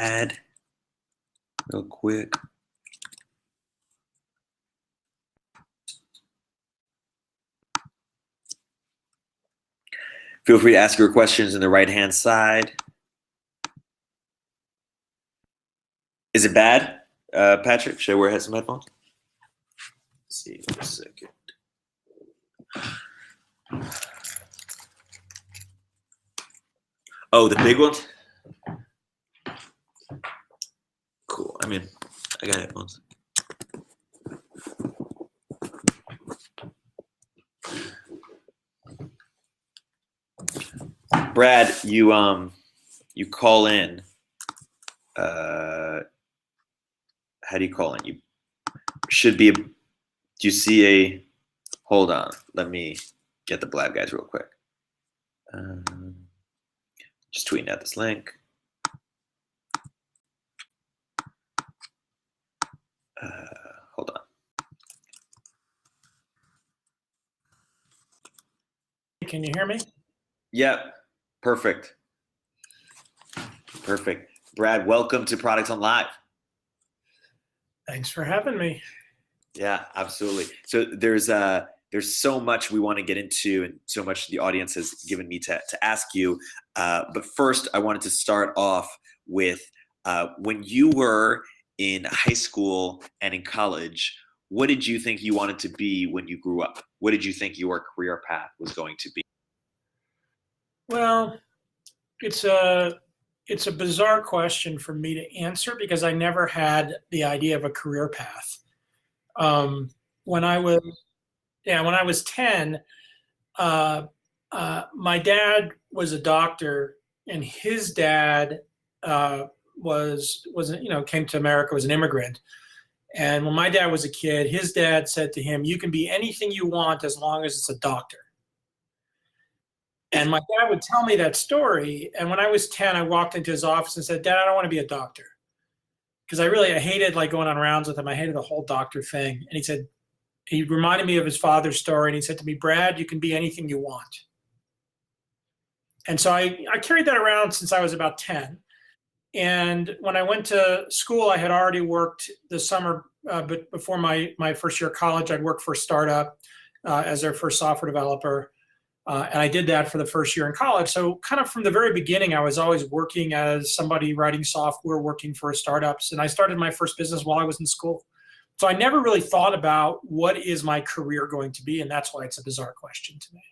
add real quick. Feel free to ask your questions in the right-hand side. Is it bad, Patrick? Should I wear some headphones? Let's see for a second. Oh, the big one? Cool. I mean, I got headphones. Brad, you call in. How do you call in? You should be. Do you see a? Hold on. Let me get the Blab guys real quick. Just tweeting out this link. Hold on. Can you hear me? Yep. Perfect. Perfect. Brad, welcome to Products on Live. Thanks for having me. Yeah, absolutely. So there's so much we want to get into and so much the audience has given me to ask you. But first, I wanted to start off with when you were in high school and in college, what did you think you wanted to be when you grew up? What did you think your career path was going to be? Well, it's a bizarre question for me to answer because I never had the idea of a career path. When I was 10, my dad was a doctor, and his dad came to America, was an immigrant. And when my dad was a kid, his dad said to him, "You can be anything you want as long as it's a doctor." And my dad would tell me that story. And when I was 10, I walked into his office and said, "Dad, I don't want to be a doctor." Because I hated like going on rounds with him. I hated the whole doctor thing. And he reminded me of his father's story. And he said to me, "Brad, you can be anything you want." And so I carried that around since I was about 10. And when I went to school, I had already worked the summer, but before my first year of college, I'd worked for a startup as their first software developer. And I did that for the first year in college. So kind of from the very beginning, I was always working as somebody writing software, working for startups. And I started my first business while I was in school. So I never really thought about what is my career going to be. And that's why it's a bizarre question to me.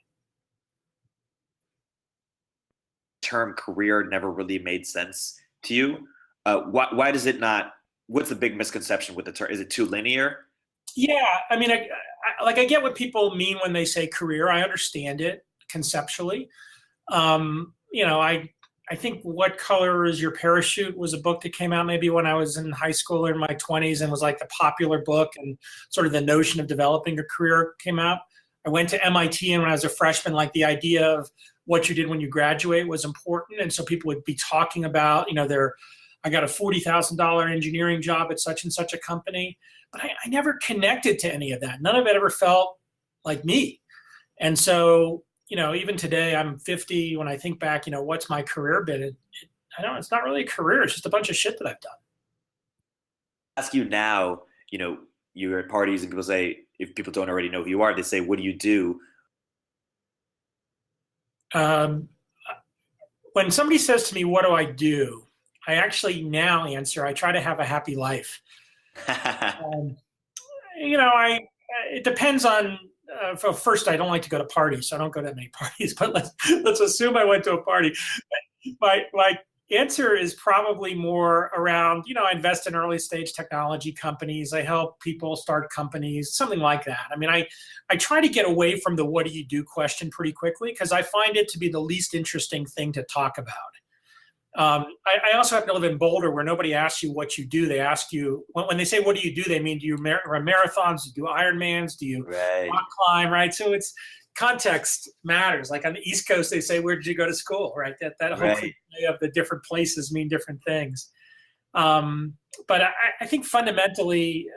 Term career never really made sense to you. Why does it not? What's the big misconception with the term? Is it too linear? Yeah, I mean, I get what people mean when they say career. I understand it conceptually. I think What Color Is Your Parachute was a book that came out maybe when I was in high school or in my 20s and was like the popular book, and sort of the notion of developing a career came out. I went to MIT, and when I was a freshman, like the idea of what you did when you graduate was important. And so people would be talking about, I got a $40,000 engineering job at such and such a company. But I never connected to any of that. None of it ever felt like me. And so, even today, I'm 50. When I think back, what's my career been? It's not really a career. It's just a bunch of shit that I've done. Ask you now, you're at parties and people say, if people don't already know who you are, they say, "What do you do?" When somebody says to me, "What do I do?" I actually now answer, I try to have a happy life. It depends on. First, I don't like to go to parties, so I don't go to that many parties. But let's assume I went to a party. My answer is probably more around. I invest in early stage technology companies. I help people start companies, something like that. I mean, I try to get away from the "what do you do" question pretty quickly because I find it to be the least interesting thing to talk about. I also happen to live in Boulder, where nobody asks you what you do. They ask you, when they say, "What do you do?" they mean, do you run marathons? Do you do Ironmans? Do you rock climb, right? So it's context matters. Like on the East Coast, they say, "Where did you go to school?" Right? That whole thing of the different places mean different things. But I think fundamentally,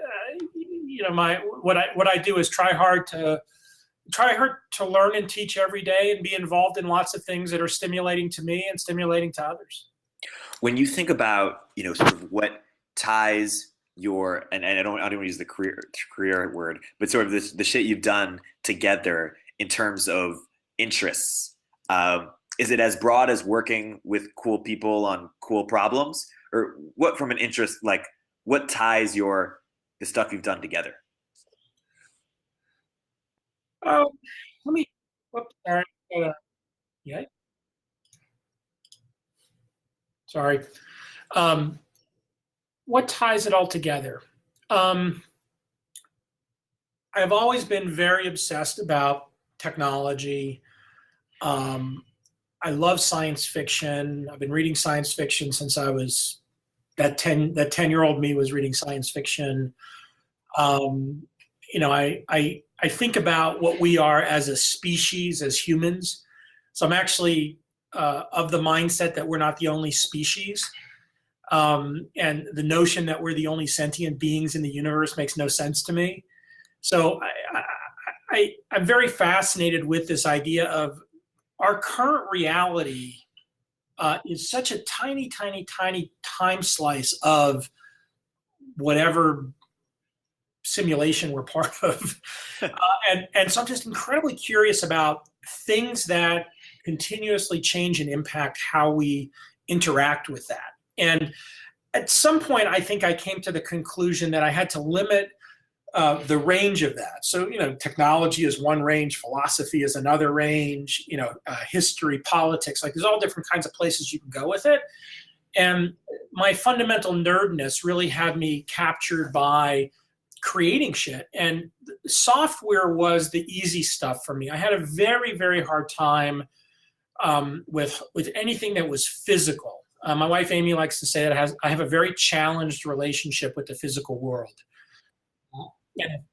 what I do is try hard to learn and teach every day and be involved in lots of things that are stimulating to me and stimulating to others. When you think about, sort of what ties your, and I don't want to use the career word, but sort of the shit you've done together in terms of interests. Is it as broad as working with cool people on cool problems, or what from an interest, like what ties the stuff you've done together? Oh, let me. Whoops, sorry. Yeah. Sorry. Um, what ties it all together? I've always been very obsessed about technology. I love science fiction. I've been reading science fiction since I was that 10-year-old me was reading science fiction. Um, I think about what we are as a species, as humans. So I'm actually of the mindset that we're not the only species. And the notion that we're the only sentient beings in the universe makes no sense to me. So I'm very fascinated with this idea of our current reality is such a tiny, tiny, tiny time slice of whatever simulation we're part of. And so I'm just incredibly curious about things that continuously change and impact how we interact with that. And at some point, I think I came to the conclusion that I had to limit the range of that. So, technology is one range, philosophy is another range, history, politics, like there's all different kinds of places you can go with it. And my fundamental nerdness really had me captured by creating shit. And software was the easy stuff for me. I had a very, very hard time with anything that was physical. My wife Amy likes to say that I have a very challenged relationship with the physical world. And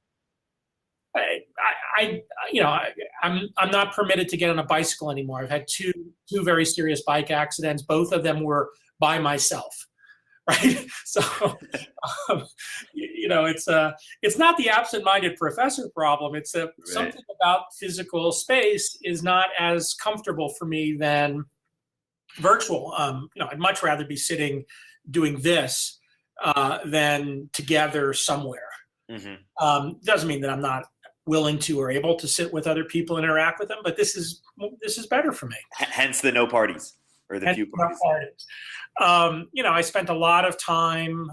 I'm not permitted to get on a bicycle anymore. I've had two very serious bike accidents. Both of them were by myself, right? So, it's not the absent-minded professor problem. It's something about physical space is not as comfortable for me than virtual. I'd much rather be sitting doing this than together somewhere. Mm-hmm. Doesn't mean that I'm not willing to or able to sit with other people and interact with them, but this is better for me. Hence the no parties or the few parties. I spent a lot of time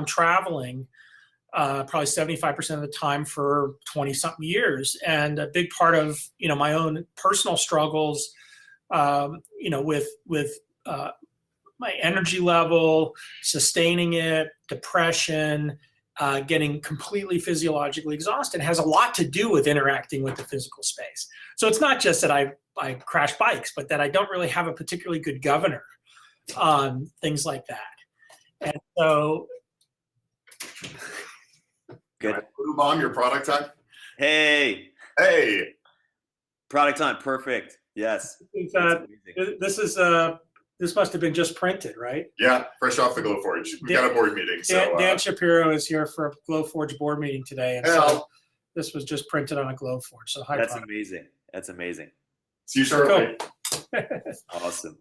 traveling, probably 75% of the time for 20-something years, and a big part of my own personal struggles, with my energy level, sustaining it, depression, getting completely physiologically exhausted has a lot to do with interacting with the physical space. So it's not just that I crash bikes, but that I don't really have a particularly good governor on things like that. And so... Good. Blue Bomb, your product time? Hey! Product time, perfect. Yes. This must have been just printed, right? Yeah, fresh off the Glowforge. We got a board meeting. So Dan Shapiro is here for a Glowforge board meeting today, and so this was just printed on a Glowforge. So that's amazing. That's amazing. See you shortly. Awesome.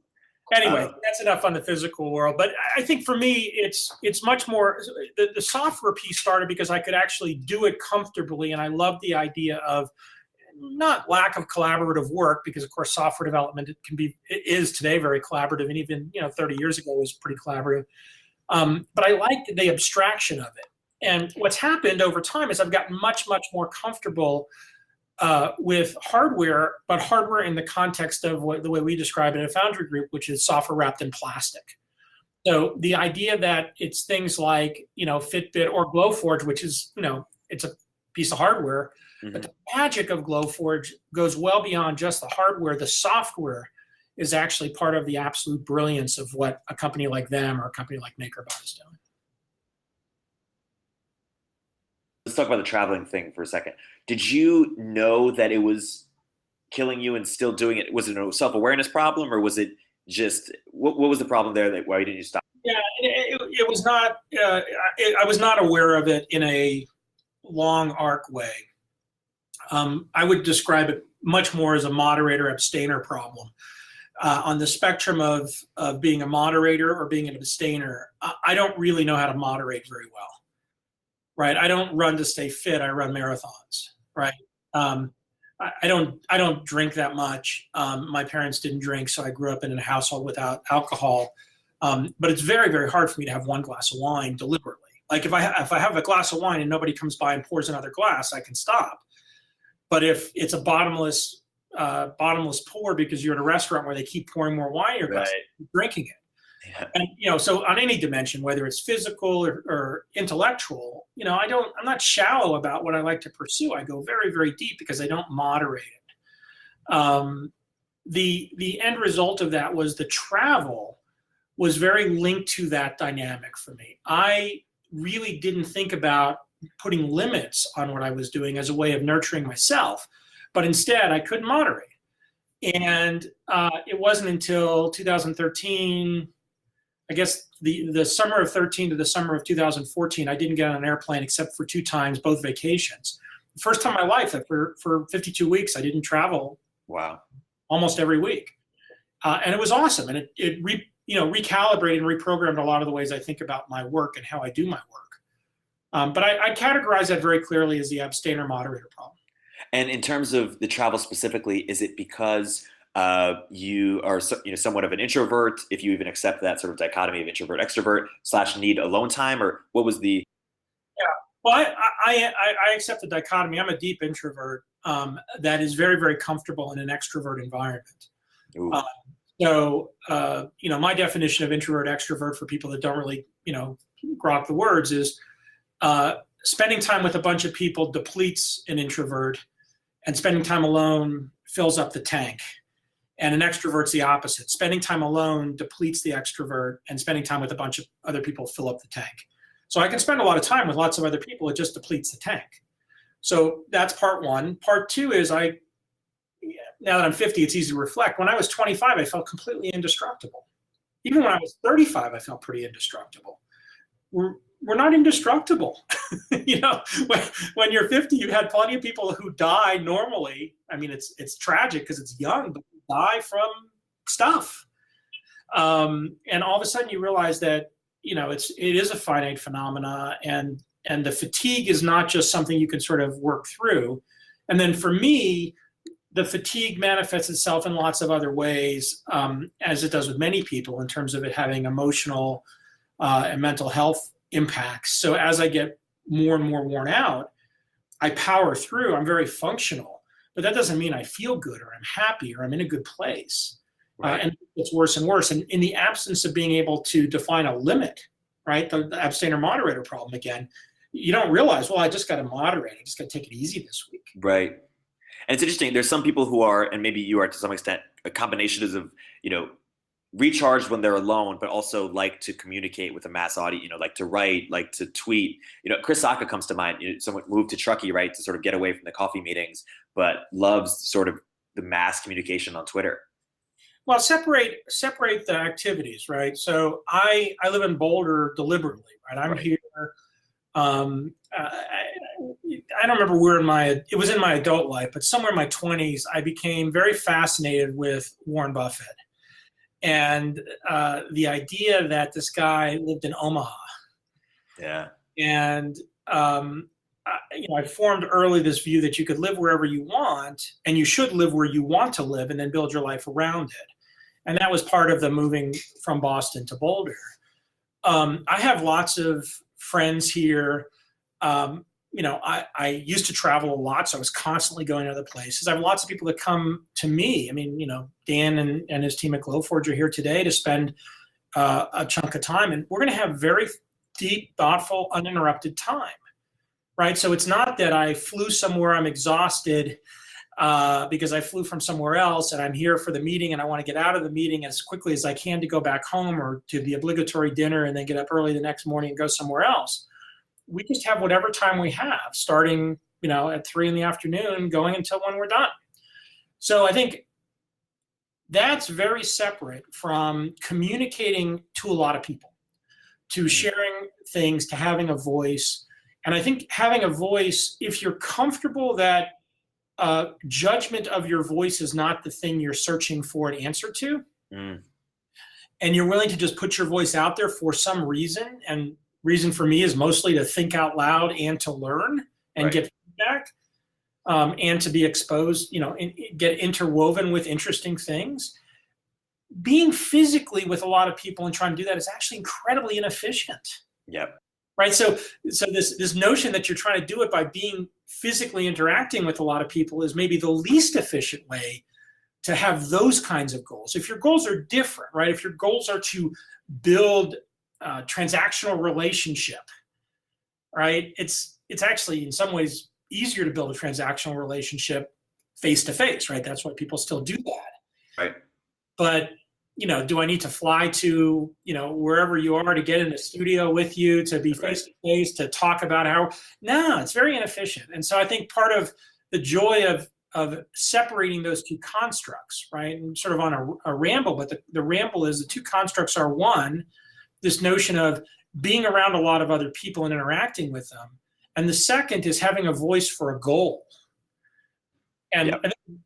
Anyway, that's enough on the physical world. But I think for me, it's much more. The software piece started because I could actually do it comfortably, and I love the idea of not lack of collaborative work, because of course software development it is today very collaborative, and even 30 years ago was pretty collaborative. But I like the abstraction of it. And what's happened over time is I've gotten much, much more comfortable with hardware, but hardware in the context of the way we describe it at Foundry Group, which is software wrapped in plastic. So the idea that it's things like Fitbit or Glowforge, which is it's a piece of hardware. But the magic of Glowforge goes well beyond just the hardware. The software is actually part of the absolute brilliance of what a company like them or a company like MakerBot is doing. Let's talk about the traveling thing for a second. Did you know that it was killing you and still doing it? Was it a self-awareness problem, or was it just what was the problem there? Why didn't you stop? Yeah, it was not. I was not aware of it in a long arc way. I would describe it much more as a moderator abstainer problem. on the spectrum of being a moderator or being an abstainer, I don't really know how to moderate very well, right? I don't run to stay fit. I run marathons, right? I don't drink that much. My parents didn't drink, so I grew up in a household without alcohol. But it's very, very hard for me to have one glass of wine deliberately. Like if I have a glass of wine and nobody comes by and pours another glass, I can stop. But if it's a bottomless pour because you're at a restaurant where they keep pouring more wine in your glass, you're drinking it. Yeah. And so on any dimension, whether it's physical or intellectual, I'm not shallow about what I like to pursue. I go very, very deep because I don't moderate it. The end result of that was the travel was very linked to that dynamic for me. I really didn't think about putting limits on what I was doing as a way of nurturing myself, but instead I couldn't moderate. And it wasn't until 2013, I guess the summer of 13 to the summer of 2014, I didn't get on an airplane except for 2 times, both vacations. The first time in my life that for 52 weeks, I didn't travel. Wow. Almost every week. And it was awesome. And it recalibrated and reprogrammed a lot of the ways I think about my work and how I do my work. But I categorize that very clearly as the abstainer moderator problem. And in terms of the travel specifically, is it because you are somewhat of an introvert, if you even accept that sort of dichotomy of introvert extrovert / need alone time, or what was the? Yeah, well, I accept the dichotomy. I'm a deep introvert that is very, very comfortable in an extrovert environment. So my definition of introvert extrovert for people that don't really grok the words is spending time with a bunch of people depletes an introvert, and spending time alone fills up the tank. And an extrovert's the opposite. Spending time alone depletes the extrovert, and spending time with a bunch of other people fill up the tank. So I can spend a lot of time with lots of other people. It just depletes the tank. So that's part one. Part two is now that I'm 50, it's easy to reflect. When I was 25, I felt completely indestructible. Even when I was 35, I felt pretty indestructible. We're not indestructible. When you're 50, you had plenty of people who die normally. I mean, it's tragic because it's young, but die from stuff. And all of a sudden you realize that, it is a finite phenomena, and the fatigue is not just something you can sort of work through. And then for me, the fatigue manifests itself in lots of other ways, as it does with many people, in terms of it having emotional and mental health impacts. So as I get more and more worn out, I power through. I'm very functional, but that doesn't mean I feel good or I'm happy or I'm in a good place. Right. And it's worse and worse. And in the absence of being able to define a limit, right, the abstainer moderator problem again, you don't realize, well, I just got to moderate. I just got to take it easy this week. Right. And it's interesting. There's some people who are, and maybe you are to some extent, a combination of, recharged when they're alone, but also like to communicate with a mass audience, like to write, like to tweet. Chris Sacca comes to mind. Someone moved to Truckee, right, to sort of get away from the coffee meetings, but loves sort of the mass communication on Twitter. Well, separate the activities, right? So I live in Boulder deliberately, right? I'm here. I don't remember where it was in my adult life, but somewhere in my 20s, I became very fascinated with Warren Buffett. And the idea that this guy lived in Omaha. Yeah. And, I formed early this view that you could live wherever you want, and you should live where you want to live and then build your life around it. And that was part of the moving from Boston to Boulder. I have lots of friends here. I used to travel a lot, so I was constantly going to other places. I have lots of people that come to me. I mean, Dan and his team at Glowforge are here today to spend a chunk of time, and we're going to have very deep, thoughtful, uninterrupted time, right? So it's not that I flew somewhere, I'm exhausted because I flew from somewhere else and I'm here for the meeting and I want to get out of the meeting as quickly as I can to go back home or to the obligatory dinner and then get up early the next morning and go somewhere else. We just have whatever time we have, starting, at 3 p.m, going until when we're done. So I think that's very separate from communicating to a lot of people, to sharing things, to having a voice. And I think having a voice, if you're comfortable that judgment of your voice is not the thing you're searching for an answer to. And you're willing to just put your voice out there for some reason. And reason for me is mostly to think out loud and to learn and get feedback, and to be exposed, and get interwoven with interesting things. Being physically with a lot of people and trying to do that is actually incredibly inefficient. Yep. Right. So this notion that you're trying to do it by being physically interacting with a lot of people is maybe the least efficient way to have those kinds of goals. If your goals are different, right? If your goals are to build a transactional relationship, right? It's actually in some ways easier to build a transactional relationship face to face, right? That's why people still do that. Right. But do I need to fly to, wherever you are to get in a studio with you, to be face to face, to talk about how? No, it's very inefficient. And so I think part of the joy of separating those two constructs, right, and sort of on a ramble, but the ramble is the two constructs are one, this notion of being around a lot of other people and interacting with them. And the second is having a voice for a goal. And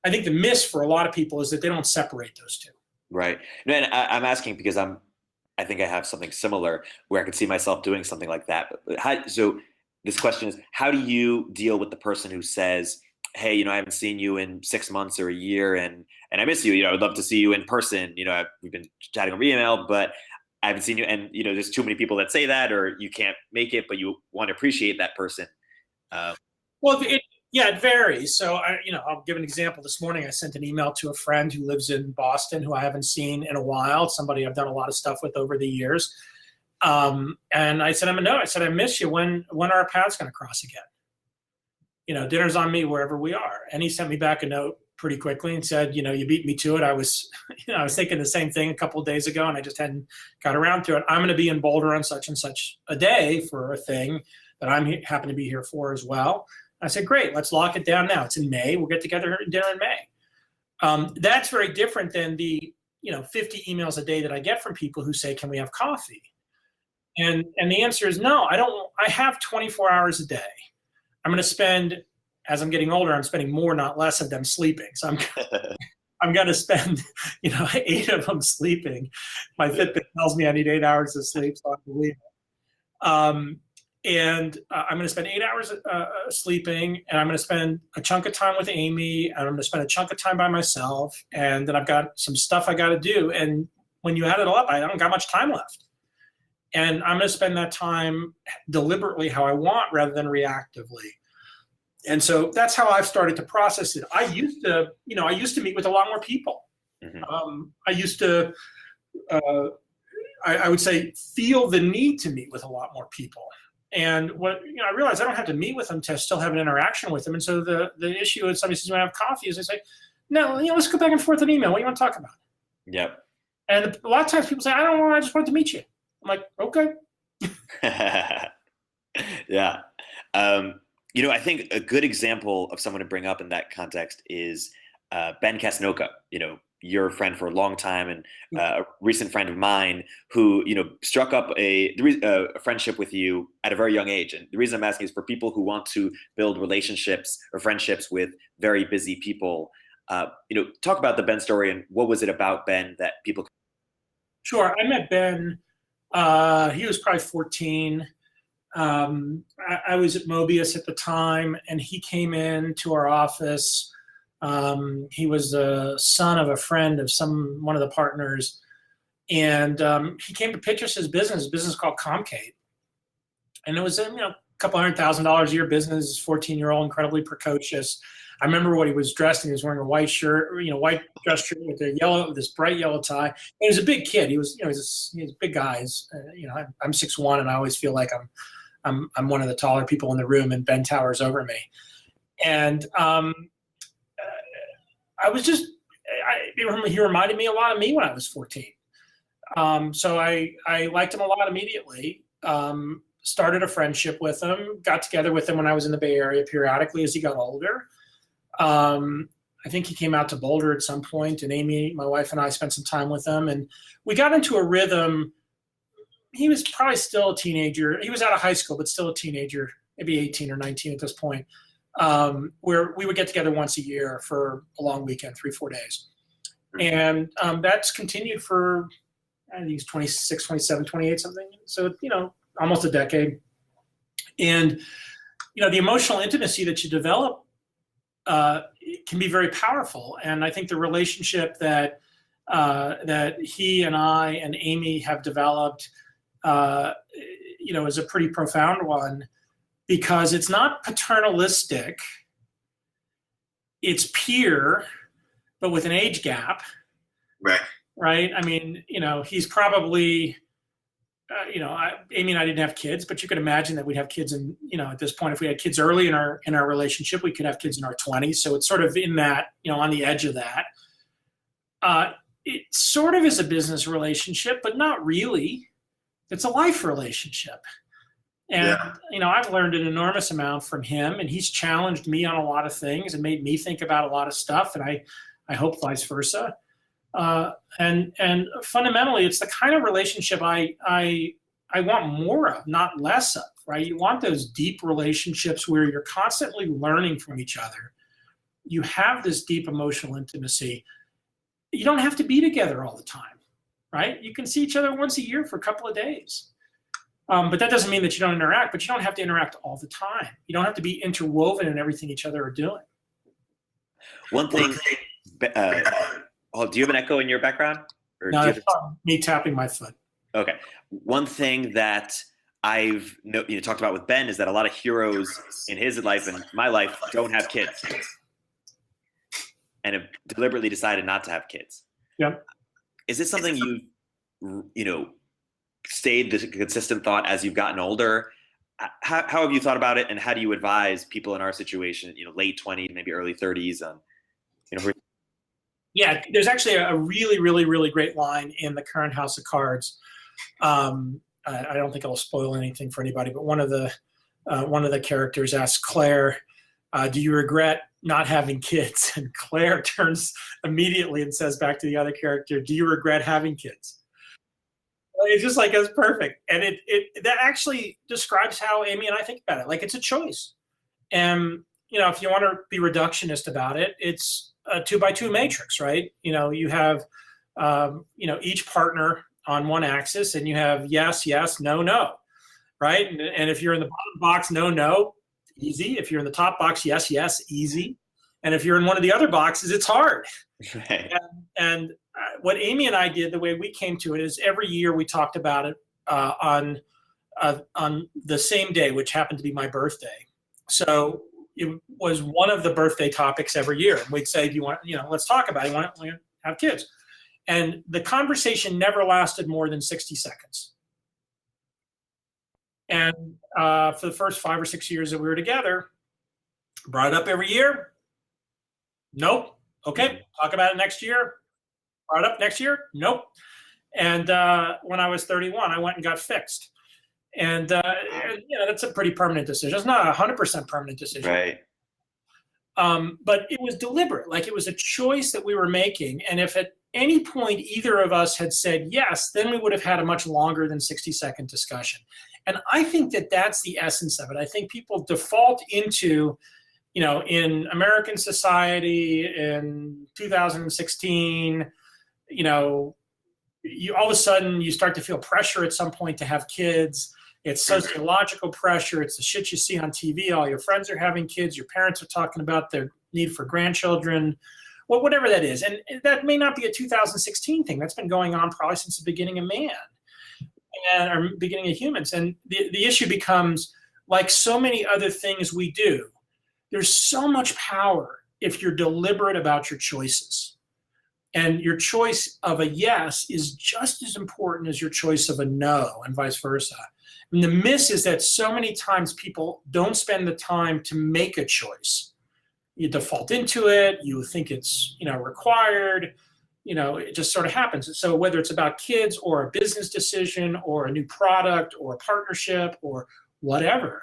I think the miss for a lot of people is that they don't separate those two. Right. No, and I'm asking because I think I have something similar where I could see myself doing something like that. So this question is, how do you deal with the person who says, hey, I haven't seen you in 6 months or a year and I miss you. I would love to see you in person. We've been chatting over email, but I haven't seen you. And, there's too many people that say that, or you can't make it, but you want to appreciate that person. Well, it varies. So I'll give an example. This morning, I sent an email to a friend who lives in Boston who I haven't seen in a while. Somebody I've done a lot of stuff with over the years. And I sent him a note. I said, I miss you. When are our paths going to cross again? Dinner's on me wherever we are. And he sent me back a note pretty quickly and said, you beat me to it. I was thinking the same thing a couple of days ago and I just hadn't got around to it. I'm going to be in Boulder on such and such a day for a thing that I'm happen to be here for as well. I said, great, let's lock it down now. It's in May. We'll get together at dinner in May. That's very different than the 50 emails a day that I get from people who say, can we have coffee? And the answer is no, I don't. I have 24 hours a day. I'm going to spend, as I'm getting older, I'm spending more, not less of them sleeping. So I'm going to spend 8 of them sleeping. My Fitbit tells me I need 8 hours of sleep, so I believe it. And I'm going to spend 8 hours sleeping, and I'm going to spend a chunk of time with Amy, and I'm going to spend a chunk of time by myself, and then I've got some stuff I got to do. And when you add it all up, I don't got much time left. And I'm going to spend that time deliberately how I want rather than reactively. And so that's how I've started to process it. I used to meet with a lot more people. Mm-hmm. I used to, I would say, feel the need to meet with a lot more people. And what I realized I don't have to meet with them to still have an interaction with them. And so the issue is somebody says, "When I have coffee," is I say, "No, let's go back and forth on email. What do you want to talk about?" Yep. And a lot of times people say, "I don't know. I just wanted to meet you." I'm like, "Okay." Yeah. I think a good example of someone to bring up in that context is Ben Casnocha, your friend for a long time and a recent friend of mine who, struck up a friendship with you at a very young age. And the reason I'm asking is for people who want to build relationships or friendships with very busy people. Talk about the Ben story and what was it about Ben that people. Sure. I met Ben. He was probably 14. I was at Mobius at the time, and he came in to our office. He was the son of a friend of one of the partners, and he came to pitch us his business called Comcade, and it was a couple $100,000 a year business. 14-year-old, incredibly precocious. I remember what he was dressed in. He was wearing a white shirt, white dress shirt with this bright yellow tie. And he was a big kid. He was big guys. I'm 6'1", and I always feel like I'm one of the taller people in the room, and Ben towers over me. And he reminded me a lot of me when I was 14. So I liked him a lot immediately. Started a friendship with him, got together with him when I was in the Bay Area periodically as he got older. I think he came out to Boulder at some point, and Amy, my wife, and I spent some time with him, and we got into a rhythm. He was probably still a teenager. He was out of high school, but still a teenager, maybe 18 or 19 at this point. where we would get together once a year for a long weekend, 3-4 days. And that's continued for, I think it's 26, 27, 28, something. So, almost a decade. And, the emotional intimacy that you develop can be very powerful. And I think the relationship that he and I and Amy have developed, is a pretty profound one, because it's not paternalistic, it's peer, but with an age gap. Right. I mean, he's probably, Amy and I didn't have kids, but you could imagine that we'd have kids in, at this point, if we had kids early in our relationship, we could have kids in our 20s. So it's sort of in that, on the edge of that. It sort of is a business relationship, but not really. It's a life relationship. And, I've learned an enormous amount from him, and he's challenged me on a lot of things and made me think about a lot of stuff. And I hope vice versa. And fundamentally, it's the kind of relationship I want more of, not less of, right? You want those deep relationships where you're constantly learning from each other. You have this deep emotional intimacy. You don't have to be together all the time, right? You can see each other once a year for a couple of days. But that doesn't mean that you don't interact, but you don't have to interact all the time. You don't have to be interwoven in everything each other are doing. One thing, do you have an echo in your background? Or no, it's me tapping my foot. Okay. One thing that I've talked about with Ben is that a lot of heroes in his life and my life don't have kids and have deliberately decided not to have kids. Yeah. Is this something you stayed the consistent thought as you've gotten older? How have you thought about it, and how do you advise people in our situation, late 20s, maybe early 30s on, Yeah, there's actually a really, really, really great line in the current House of Cards. I don't think I'll spoil anything for anybody, but one of the characters asks Claire, do you regret not having kids? And Claire turns immediately and says back to the other character, do you regret having kids? It's just like, it's perfect. And that actually describes how Amy and I think about it. Like, it's a choice. And, if you want to be reductionist about it, it's a 2x2 matrix, right? You have, each partner on one axis, and you have yes, yes, no, no, right? And if you're in the bottom box, no, no, easy. If you're in the top box, yes, yes, easy. And if you're in one of the other boxes, it's hard. Right. And what Amy and I did, the way we came to it, is every year we talked about it on the same day, which happened to be my birthday. So it was one of the birthday topics every year. And we'd say, do you want, let's talk about it. You want to have kids? And the conversation never lasted more than 60 seconds. And for the first 5 or 6 years that we were together, brought it up every year. Nope. Okay. Talk about it next year. Brought it up next year. Nope. And when I was 31, I went and got fixed. And that's a pretty permanent decision. It's not a 100% permanent decision. Right. But it was deliberate. Like, it was a choice that we were making. And if at any point either of us had said yes, then we would have had a much longer than 60-second discussion. And I think that that's the essence of it. I think people default into, in American society in 2016, you all of a sudden you start to feel pressure at some point to have kids. It's sociological pressure. It's the shit you see on TV. All your friends are having kids. Your parents are talking about their need for grandchildren. Well, whatever that is. And that may not be a 2016 thing. That's been going on probably since the beginning of man, or beginning of humans. And the issue becomes, like so many other things we do, there's so much power if you're deliberate about your choices. And your choice of a yes is just as important as your choice of a no, and vice versa. And the miss is that so many times people don't spend the time to make a choice. You default into it. You think it's, required. It just sort of happens. So whether it's about kids or a business decision or a new product or a partnership or whatever,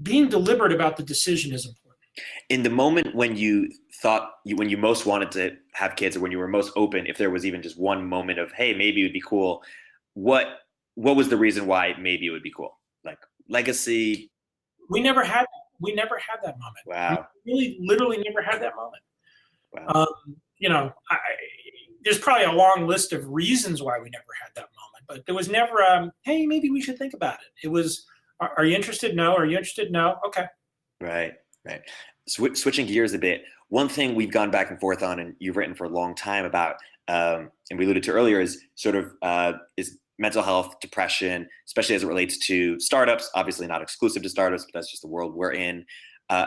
being deliberate about the decision is important. In the moment when you thought, when you most wanted to have kids, or when you were most open, if there was even just one moment of, hey, maybe it would be cool, what was the reason why maybe it would be cool? Like legacy? We never had We never had that moment. Wow. We really, literally never had that moment. Wow. There's probably a long list of reasons why we never had that moment, but there was never, hey, maybe we should think about it. It was, are you interested? No. Are you interested? No. Okay. Right. Switching gears a bit, one thing we've gone back and forth on, and you've written for a long time about, and we alluded to earlier, is sort of is mental health, depression, especially as it relates to startups. Obviously, not exclusive to startups, but that's just the world we're in.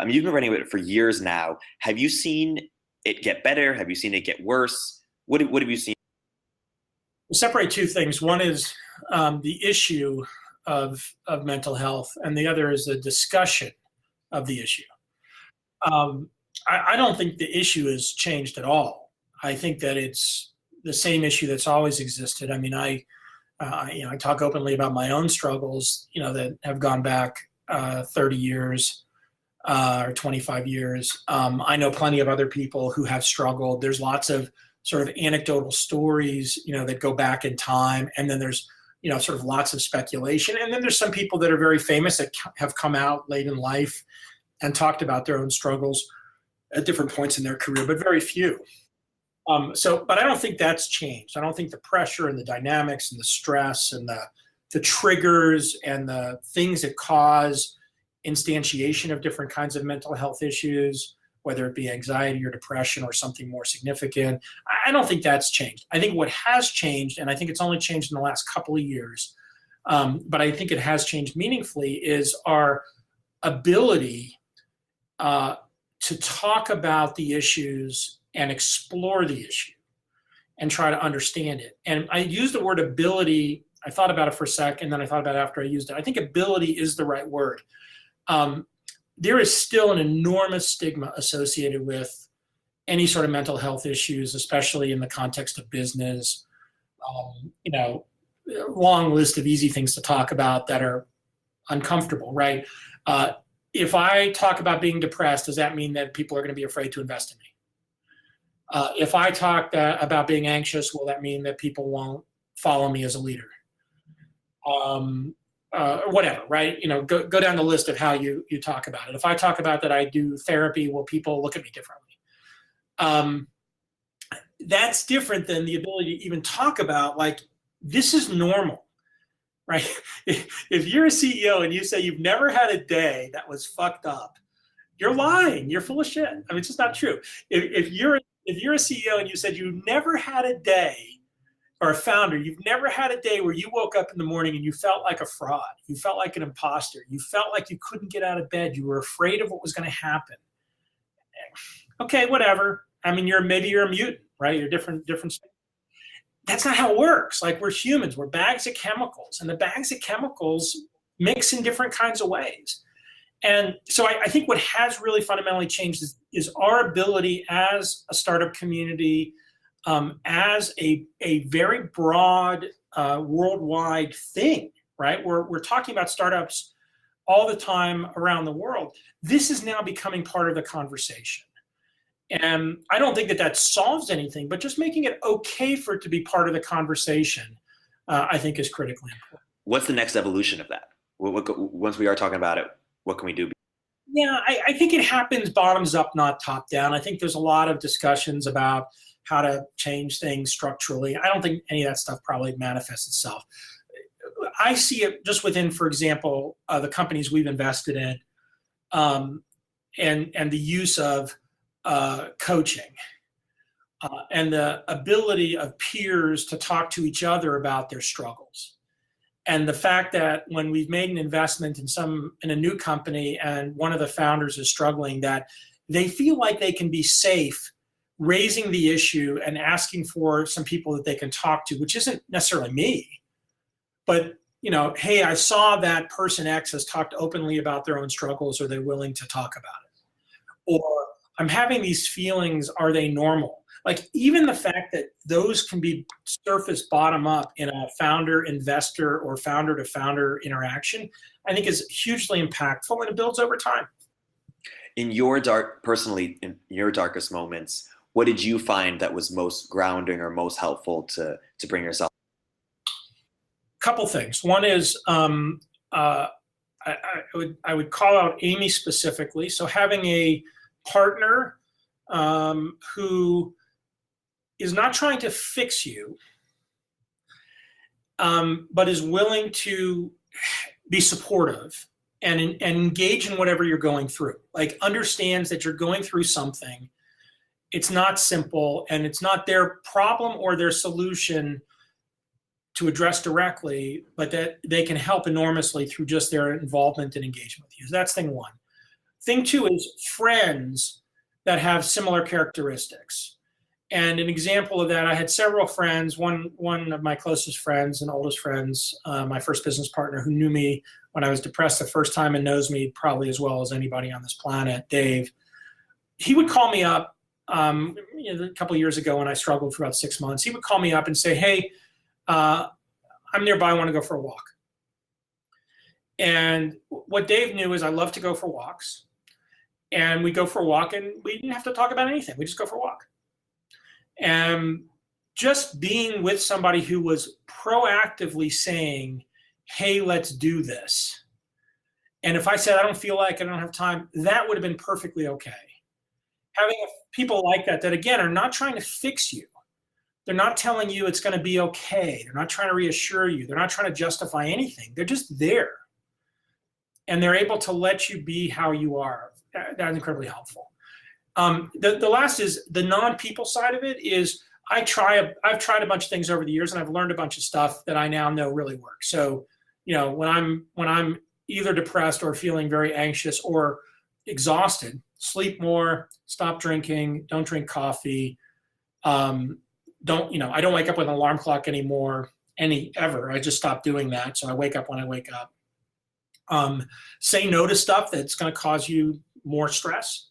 You've been writing about it for years now. Have you seen it get better? Have you seen it get worse? What have you seen? We'll separate two things. One is the issue of mental health, and the other is the discussion of the issue. I don't think the issue has changed at all. I think that it's the same issue that's always existed. I mean, I talk openly about my own struggles, that have gone back 30 years or 25 years. I know plenty of other people who have struggled. There's lots of sort of anecdotal stories, that go back in time. And then there's, sort of lots of speculation. And then there's some people that are very famous that have come out late in life and talked about their own struggles at different points in their career, but very few. But I don't think that's changed. I don't think the pressure and the dynamics and the stress and the triggers and the things that cause instantiation of different kinds of mental health issues, whether it be anxiety or depression or something more significant, I don't think that's changed. I think what has changed, and I think it's only changed in the last couple of years, but I think it has changed meaningfully, is our ability to talk about the issues and explore the issue and try to understand it. And I use the word ability. I thought about it for a sec, and then I thought about it after I used it. I think ability is the right word. There is still an enormous stigma associated with any sort of mental health issues, especially in the context of business. Long list of easy things to talk about that are uncomfortable, right? If I talk about being depressed, does that mean that people are going to be afraid to invest in me? If I talk about being anxious, will that mean that people won't follow me as a leader? Whatever, right? Go down the list of how you talk about it. If I talk about that I do therapy, will people look at me differently? That's different than the ability to even talk about, like, this is normal, right? If you're a CEO and you say you've never had a day that was fucked up, you're lying. You're full of shit. I mean, it's just not true. If you're a CEO and you said you never had a day, or a founder, you've never had a day where you woke up in the morning and you felt like a fraud. You felt like an imposter. You felt like you couldn't get out of bed. You were afraid of what was going to happen. Okay, whatever. I mean, maybe you're a mutant, right? You're different. That's not how it works. Like, we're humans. We're bags of chemicals, and the bags of chemicals mix in different kinds of ways. And so I think what has really fundamentally changed is our ability as a startup community, as a very broad worldwide thing, right? We're talking about startups all the time around the world. This is now becoming part of the conversation. And I don't think that solves anything, but just making it okay for it to be part of the conversation, I think, is critically important. What's the next evolution of that? Once we are talking about it, what can we do? Yeah, I think it happens bottoms up, not top down. I think there's a lot of discussions about how to change things structurally. I don't think any of that stuff probably manifests itself. I see it just within, for example, the companies we've invested in, and the use of coaching and the ability of peers to talk to each other about their struggles. And the fact that when we've made an investment in a new company and one of the founders is struggling, that they feel like they can be safe raising the issue and asking for some people that they can talk to, which isn't necessarily me, but, hey, I saw that person X has talked openly about their own struggles. Are they willing to talk about it? Or I'm having these feelings. Are they normal? Like, even the fact that those can be surfaced bottom up in a founder investor or founder to founder interaction, I think is hugely impactful, and it builds over time. In your darkest moments, what did you find that was most grounding or most helpful to bring yourself? Couple things. One is I I would call out Amy specifically. So having a partner who is not trying to fix you, but is willing to be supportive and engage in whatever you're going through. Like understands that you're going through something. It's not simple, and it's not their problem or their solution to address directly, but that they can help enormously through just their involvement and engagement with you. So that's thing one. Thing two is friends that have similar characteristics. And an example of that, I had several friends, one of my closest friends and oldest friends, my first business partner who knew me when I was depressed the first time and knows me probably as well as anybody on this planet, Dave. He would call me up a couple of years ago when I struggled for about 6 months. He would call me up and say, hey, I'm nearby, I want to go for a walk. And what Dave knew is I love to go for walks. And we go for a walk and we didn't have to talk about anything. We just go for a walk. And just being with somebody who was proactively saying, hey, let's do this. And if I said, I don't feel like I don't have time, that would have been perfectly okay. Having people like that again, are not trying to fix you. They're not telling you it's going to be okay. They're not trying to reassure you. They're not trying to justify anything. They're just there. And they're able to let you be how you are. That's incredibly helpful. The last is the non-people side of it is I've tried a bunch of things over the years, and I've learned a bunch of stuff that I now know really works. So, when I'm either depressed or feeling very anxious or exhausted, sleep more, stop drinking, don't drink coffee, I don't wake up with an alarm clock anymore, ever. I just stopped doing that. So I wake up when I wake up. Say no to stuff that's going to cause you more stress,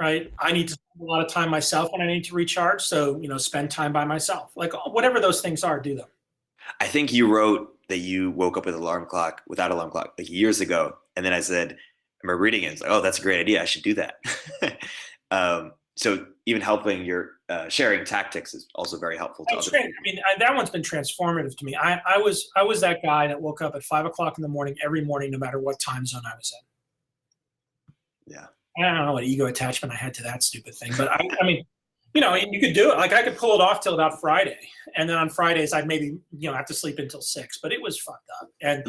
right? I need to spend a lot of time myself when I need to recharge. So, spend time by myself. Like whatever those things are, do them. I think you wrote that you woke up with without alarm clock, like years ago. And then I said, I remember reading it. It's like, oh, that's a great idea. I should do that. So even helping your sharing tactics is also very helpful to other people. I mean, that one's been transformative to me. I was that guy that woke up at 5 o'clock in the morning every morning, no matter what time zone I was in. Yeah. I don't know what ego attachment I had to that stupid thing, but I mean, you could do it. Like I could pull it off till about Friday, and then on Fridays I'd maybe have to sleep until 6. But it was fucked up, and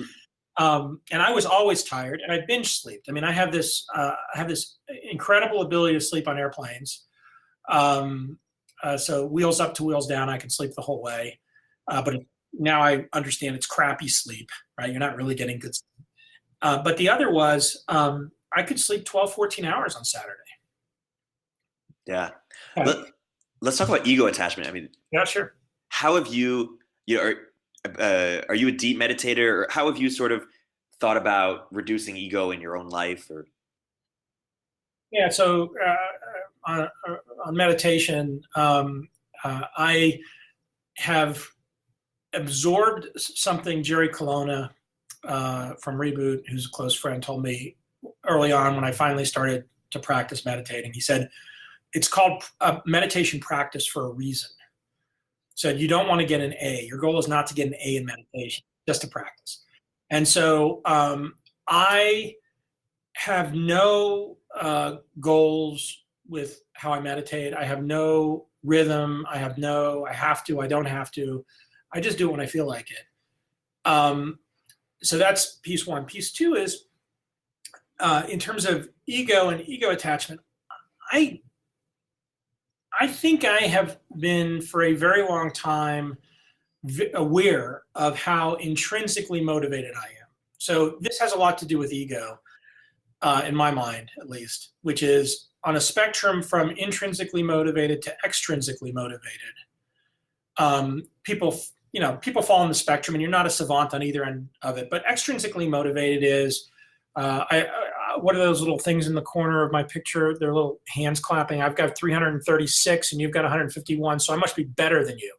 I was always tired, and I binge slept. I mean, I have this incredible ability to sleep on airplanes. So wheels up to wheels down, I can sleep the whole way. But now I understand it's crappy sleep, right? You're not really getting good sleep. But the other was I could sleep 12, 14 hours on Saturday. Yeah. Let's talk about ego attachment. I mean, yeah, sure. How have you are you a deep meditator, or how have you sort of thought about reducing ego in your own life? Or yeah, so on meditation, I have absorbed something Jerry Colonna from Reboot, who's a close friend, told me early on when I finally started to practice meditating. He said, it's called meditation practice for a reason. Said you don't want to get an A. Your goal is not to get an A in meditation, just to practice. And so I have no goals with how I meditate. I have no rhythm. I have to, I don't have to. I just do it when I feel like it. So that's piece one. Piece two is in terms of ego and ego attachment, I think I have been for a very long time aware of how intrinsically motivated I am. So this has a lot to do with ego, in my mind at least, which is on a spectrum from intrinsically motivated to extrinsically motivated. People fall on the spectrum, and you're not a savant on either end of it. But extrinsically motivated is what are those little things in the corner of my picture? They're little hands clapping. I've got 336 and you've got 151, so I must be better than you.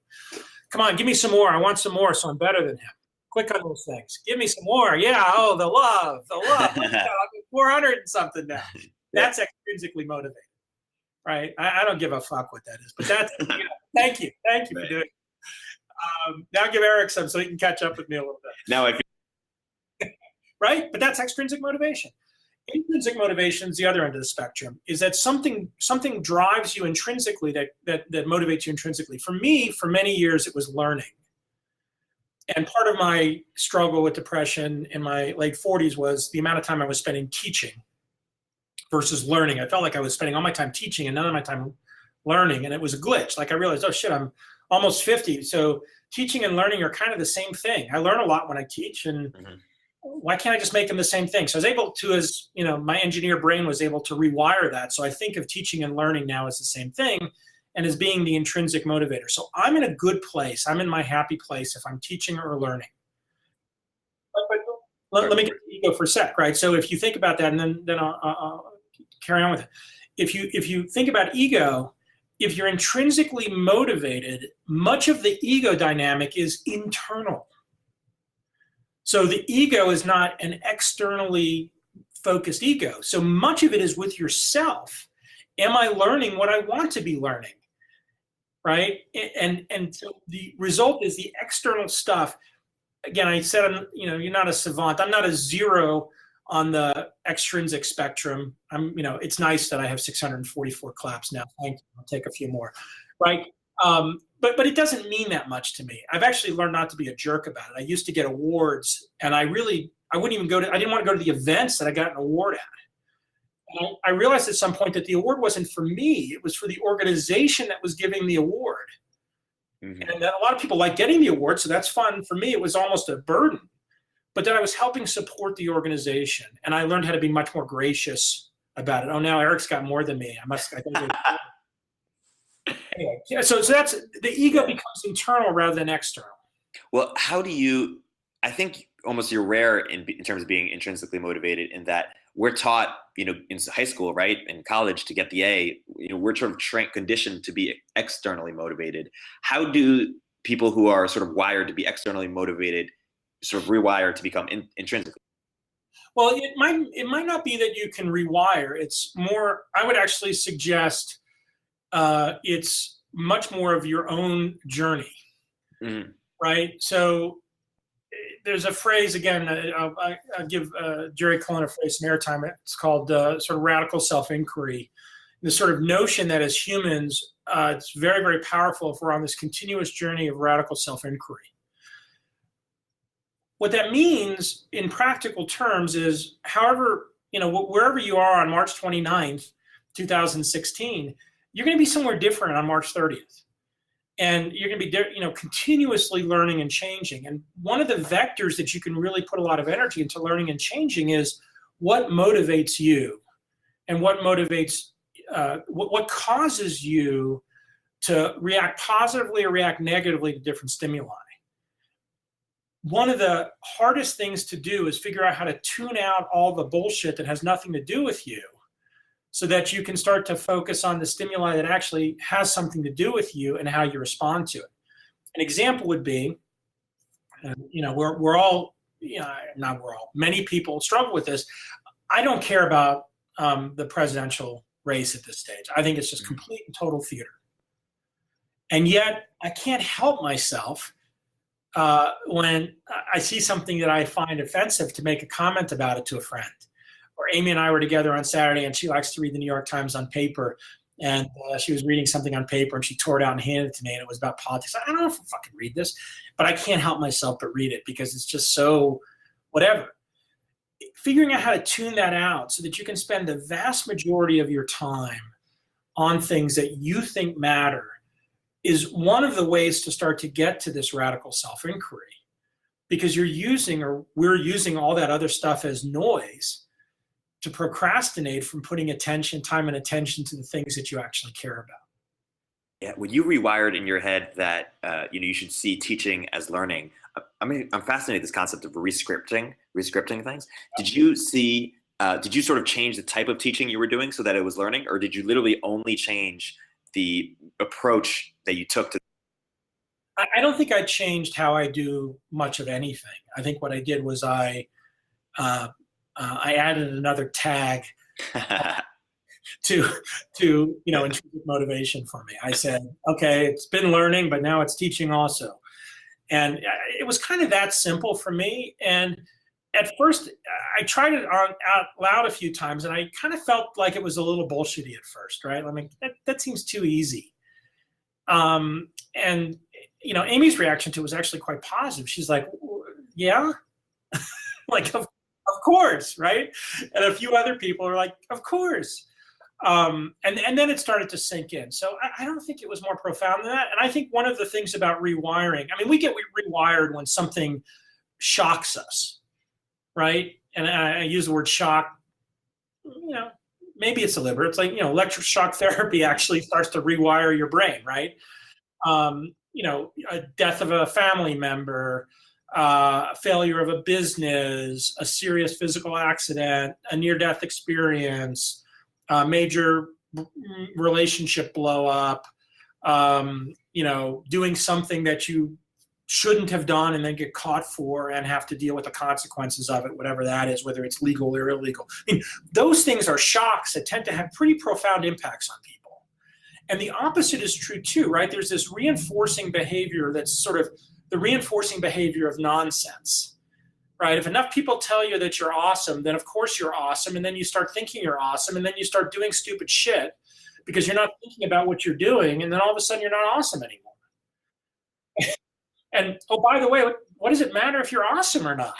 Come on, give me some more. I want some more, so I'm better than him. Click on those things. Give me some more. Yeah, oh, the love. I'm 400 and something now. That's extrinsically motivated, right? I don't give a fuck what that is, but that's, thank you for doing it. Now give Eric some so he can catch up with me a little bit. Now I feel right? But that's extrinsic motivation. Intrinsic motivation is the other end of the spectrum, is that something drives you intrinsically that motivates you intrinsically. For me, for many years, it was learning. And part of my struggle with depression in my late 40s was the amount of time I was spending teaching versus learning. I felt like I was spending all my time teaching and none of my time learning, and it was a glitch. Like I realized, oh shit, I'm almost 50. So teaching and learning are kind of the same thing. I learn a lot when I teach, and why can't I just make them the same thing? So I was able to, as you know, my engineer brain was able to rewire that. So I think of teaching and learning now as the same thing and as being the intrinsic motivator. So I'm in a good place. I'm in my happy place if I'm teaching or learning. But let me get to ego for a sec, right? So if you think about that, and then I'll carry on with it. If you think about ego, if you're intrinsically motivated, much of the ego dynamic is internal. So the ego is not an externally focused ego. So much of it is with yourself. Am I learning what I want to be learning? Right? And so the result is the external stuff. Again, I said, you're not a savant. I'm not a zero on the extrinsic spectrum. It's nice that I have 644 claps now. Thank you. I'll take a few more. Right? But it doesn't mean that much to me. I've actually learned not to be a jerk about it. I used to get awards, and I didn't want to go to the events that I got an award at. And I realized at some point that the award wasn't for me. It was for the organization that was giving the award. Mm-hmm. And a lot of people like getting the award, so that's fun. For me, it was almost a burden. But then I was helping support the organization, and I learned how to be much more gracious about it. Oh, now Eric's got more than me. Anyway, so that's the ego becomes internal rather than external. Well, I think almost you're rare in terms of being intrinsically motivated, in that we're taught, in high school, right, in college, to get the A, we're sort of conditioned to be externally motivated. How do people who are sort of wired to be externally motivated sort of rewire to become intrinsically? Well, it might not be that you can rewire. It's more, I would actually suggest it's much more of your own journey, right? So there's a phrase, again, I'll give Jerry Cullen a phrase in airtime. It's called sort of radical self-inquiry. The sort of notion that as humans, it's very, very powerful if we're on this continuous journey of radical self-inquiry. What that means in practical terms is, wherever you are on March 29th, 2016, you're going to be somewhere different on March 30th. And you're going to be, continuously learning and changing. And one of the vectors that you can really put a lot of energy into learning and changing is what motivates you, and what motivates, what causes you to react positively or react negatively to different stimuli. One of the hardest things to do is figure out how to tune out all the bullshit that has nothing to do with you, so that you can start to focus on the stimuli that actually has something to do with you and how you respond to it. An example would be, many people struggle with this. I don't care about the presidential race at this stage. I think it's just complete and total theater. And yet I can't help myself when I see something that I find offensive to make a comment about it to a friend. Or Amy and I were together on Saturday, and she likes to read the New York Times on paper. And she was reading something on paper, and she tore it out and handed it to me, and it was about politics. I don't know if I fucking read this, but I can't help myself but read it because it's just so whatever. Figuring out how to tune that out so that you can spend the vast majority of your time on things that you think matter is one of the ways to start to get to this radical self-inquiry, because we're using all that other stuff as noise to procrastinate from putting time and attention to the things that you actually care about. Yeah, when you rewired in your head that you should see teaching as learning, I'm fascinated with this concept of rescripting things. Did you sort of change the type of teaching you were doing so that it was learning, or did you literally only change the approach that you took to? I don't think I changed how I do much of anything. I think what I did was I added another tag to intrinsic motivation for me. I said, okay, it's been learning, but now it's teaching also. And it was kind of that simple for me. And at first, I tried it out loud a few times, and I kind of felt like it was a little bullshitty at first, right? I mean, that seems too easy. And Amy's reaction to it was actually quite positive. She's like, yeah, like, of course, right? And a few other people are like, of course. And then it started to sink in. So I don't think it was more profound than that. And I think one of the things about rewiring, I mean, we get rewired when something shocks us, right? And I use the word shock, maybe it's deliberate. It's like, electric shock therapy actually starts to rewire your brain, right? A death of a family member, a failure of a business, a serious physical accident, a near-death experience, a major relationship blow up, doing something that you shouldn't have done and then get caught for and have to deal with the consequences of it, whatever that is, whether it's legal or illegal. I mean, those things are shocks that tend to have pretty profound impacts on people. And the opposite is true too, right? There's this reinforcing behavior that's sort of the reinforcing behavior of nonsense, right? If enough people tell you that you're awesome, then of course you're awesome. And then you start thinking you're awesome. And then you start doing stupid shit because you're not thinking about what you're doing. And then all of a sudden you're not awesome anymore. And, oh, by the way, what does it matter if you're awesome or not?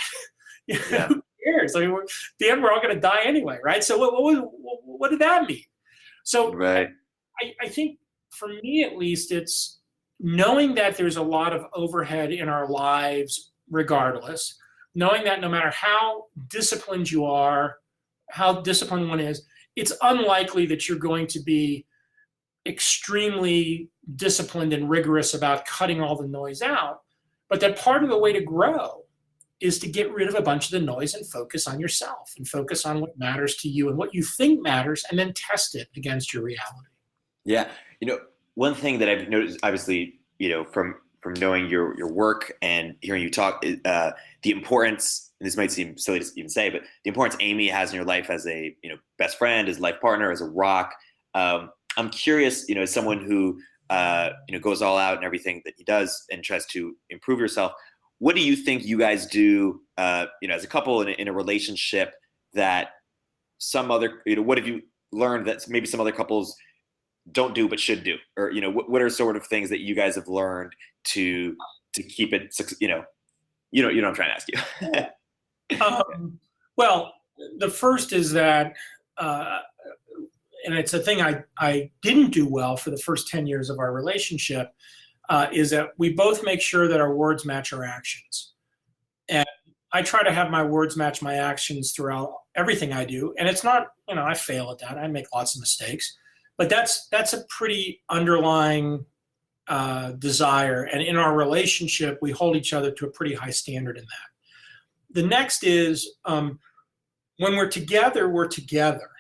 Yeah. Who cares? I mean, at the end, we're all going to die anyway, right? So what did that mean? So Right. I think for me, at least, it's knowing that there's a lot of overhead in our lives regardless, knowing that no matter how disciplined you are, how disciplined one is, it's unlikely that you're going to be extremely disciplined and rigorous about cutting all the noise out, but that part of the way to grow is to get rid of a bunch of the noise and focus on yourself and focus on what matters to you and what you think matters, and then test it against your reality. Yeah. One thing that I've noticed, obviously, from knowing your work and hearing you talk, the importance, and this might seem silly to even say, but the importance Amy has in your life as a, best friend, as life partner, as a rock. I'm curious, as someone who, goes all out and everything that he does and tries to improve yourself. What do you think you guys do, as a couple in a relationship that some other, what have you learned that maybe some other couples don't do but should do? Or, what are sort of things that you guys have learned to keep it, you know what I'm trying to ask you. Well, the first is that, and it's a thing I didn't do well for the first 10 years of our relationship, is that we both make sure that our words match our actions. And I try to have my words match my actions throughout everything I do. And it's not, I fail at that. I make lots of mistakes. But that's a pretty underlying desire. And in our relationship, we hold each other to a pretty high standard in that. The next is when we're together, we're together.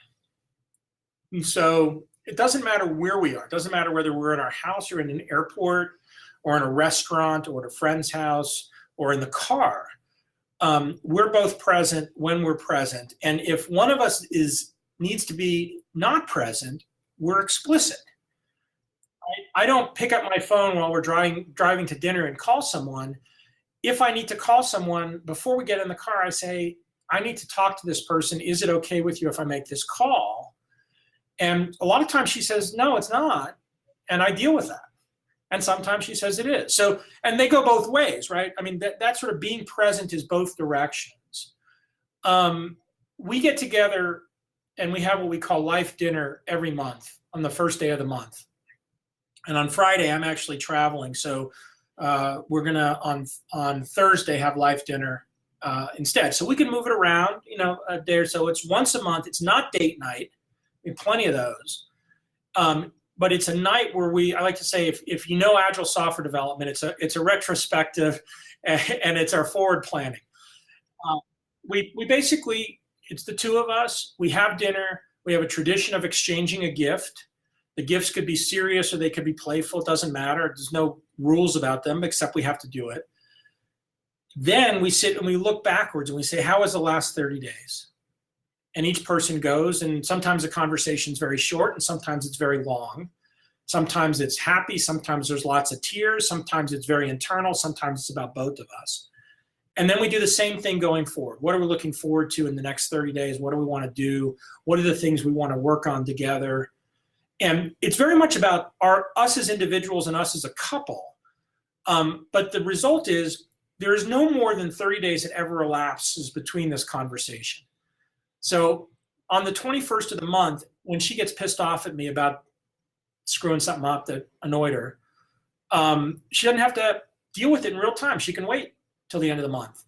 And so it doesn't matter where we are. It doesn't matter whether we're in our house or in an airport or in a restaurant or at a friend's house or in the car. We're both present when we're present. And if one of us needs to be not present, we're explicit. I don't pick up my phone while we're driving to dinner and call someone. If I need to call someone, before we get in the car, I say, I need to talk to this person. Is it okay with you if I make this call? And a lot of times she says, no, it's not. And I deal with that. And sometimes she says it is. So, and they go both ways, right? I mean, that sort of being present is both directions. We get together and we have what we call life dinner every month on the first day of the month. And on Friday, I'm actually traveling. So we're going to, on Thursday, have life dinner instead. So we can move it around, a day or so. It's once a month. It's not date night. We have plenty of those. But it's a night where I like to say, if you know Agile software development, it's a retrospective and it's our forward planning. We basically, it's the two of us. We have dinner. We have a tradition of exchanging a gift. The gifts could be serious or they could be playful. It doesn't matter. There's no rules about them, except we have to do it. Then we sit and we look backwards and we say, how was the last 30 days? And each person goes, and sometimes the conversation is very short and sometimes it's very long. Sometimes it's happy. Sometimes there's lots of tears. Sometimes it's very internal. Sometimes it's about both of us. And then we do the same thing going forward. What are we looking forward to in the next 30 days? What do we want to do? What are the things we want to work on together? And it's very much about us as individuals and us as a couple. But the result is there is no more than 30 days that ever elapses between this conversation. So on the 21st of the month, when she gets pissed off at me about screwing something up that annoyed her, she doesn't have to deal with it in real time. She can wait till the end of the month.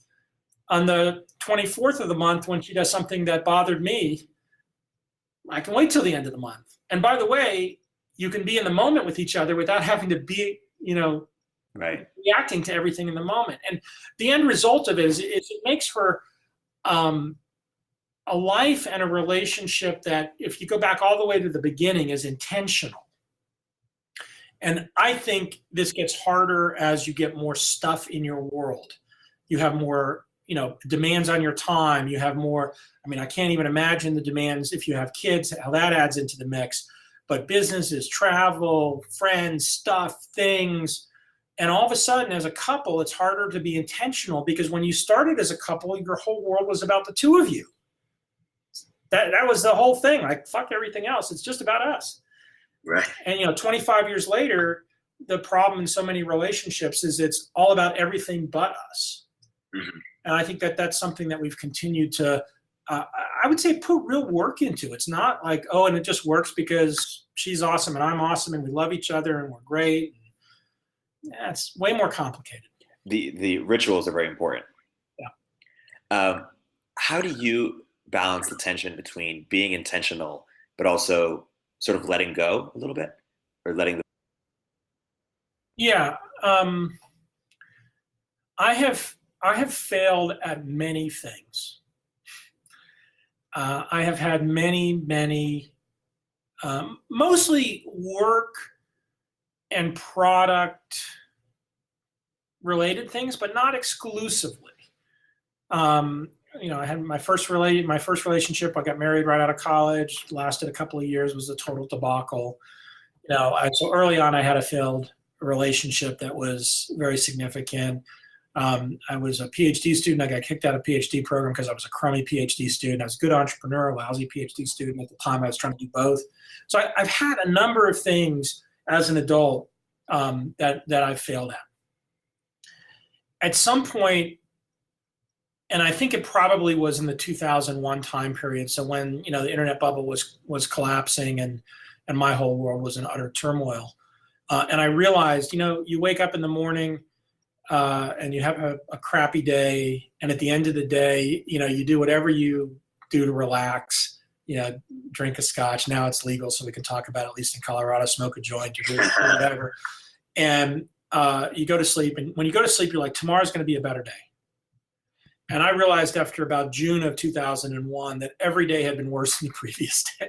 On the 24th of the month, when she does something that bothered me, I can wait till the end of the month. And by the way, you can be in the moment with each other without having to be, right, reacting to everything in the moment. And the end result of it is it makes for a life and a relationship that, if you go back all the way to the beginning, is intentional. And I think this gets harder as you get more stuff in your world. You have more, demands on your time. You have more, I can't even imagine the demands if you have kids, how that adds into the mix. But businesses, travel, friends, stuff, things. And all of a sudden, as a couple, it's harder to be intentional, because when you started as a couple, your whole world was about the two of you. That was the whole thing. Like, fuck everything else. It's just about us. right. And 25 years later, the problem in so many relationships is it's all about everything but us. Mm-hmm. And I think that that's something that we've continued to, I would say, put real work into. It's not like, oh, and it just works because she's awesome and I'm awesome and we love each other and we're great. Yeah, it's way more complicated. The rituals are very important. Yeah. How do you balance the tension between being intentional but also sort of letting go a little bit, or letting the... Yeah. I have failed at many things. I have had many, mostly work and product related things, but not exclusively. I had my first relationship. I got married right out of college, lasted a couple of years, was a total debacle. So early on I had a failed relationship that was very significant. I was a PhD student. I got kicked out of PhD program because I was a crummy PhD student. I was a good entrepreneur, a lousy PhD student. At the time, I was trying to do both. So I've had a number of things as an adult that I've failed at. At some point, and I think it probably was in the 2001 time period, so when the internet bubble was collapsing and my whole world was in utter turmoil, and I realized, you wake up in the morning, and you have a crappy day, and at the end of the day, you do whatever you do to relax, drink a scotch. Now it's legal, so we can talk about it, at least in Colorado, smoke a joint, or do whatever. And you go to sleep, and when you go to sleep, you're like, tomorrow's going to be a better day. And I realized after about June of 2001 that every day had been worse than the previous day.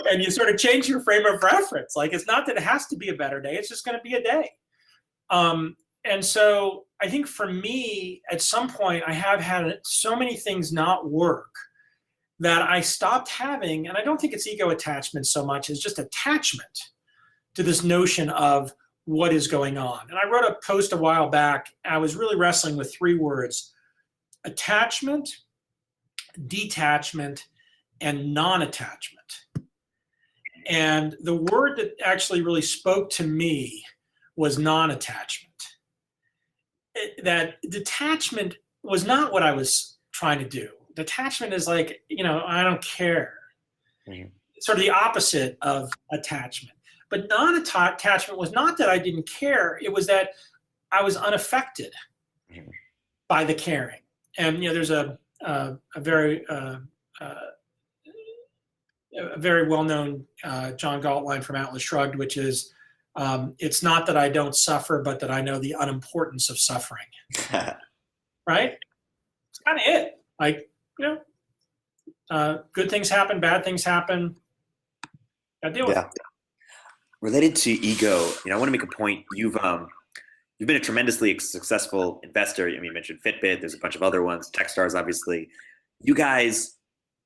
and you sort of change your frame of reference. Like, it's not that it has to be a better day, it's just going to be a day. And so I think for me, at some point, I have had so many things not work that I stopped having, and I don't think it's ego attachment so much as just attachment to this notion of what is going on. And I wrote a post a while back. I was really wrestling with three words: attachment, detachment, and non-attachment. And the word that actually really spoke to me was non-attachment. That detachment was not what I was trying to do. Detachment is like, I don't care. Mm-hmm. It's sort of the opposite of attachment. But non-attachment was not that I didn't care. It was that I was unaffected mm-hmm. by the caring. And there's a very well-known John Galt line from Atlas Shrugged, which is, it's not that I don't suffer, but that I know the unimportance of suffering. Right? It's kind of it. Like, good things happen, bad things happen. Gotta deal with it. Related to ego, I want to make a point. You've been a tremendously successful investor. You mentioned Fitbit. There's a bunch of other ones. Techstars, obviously. You guys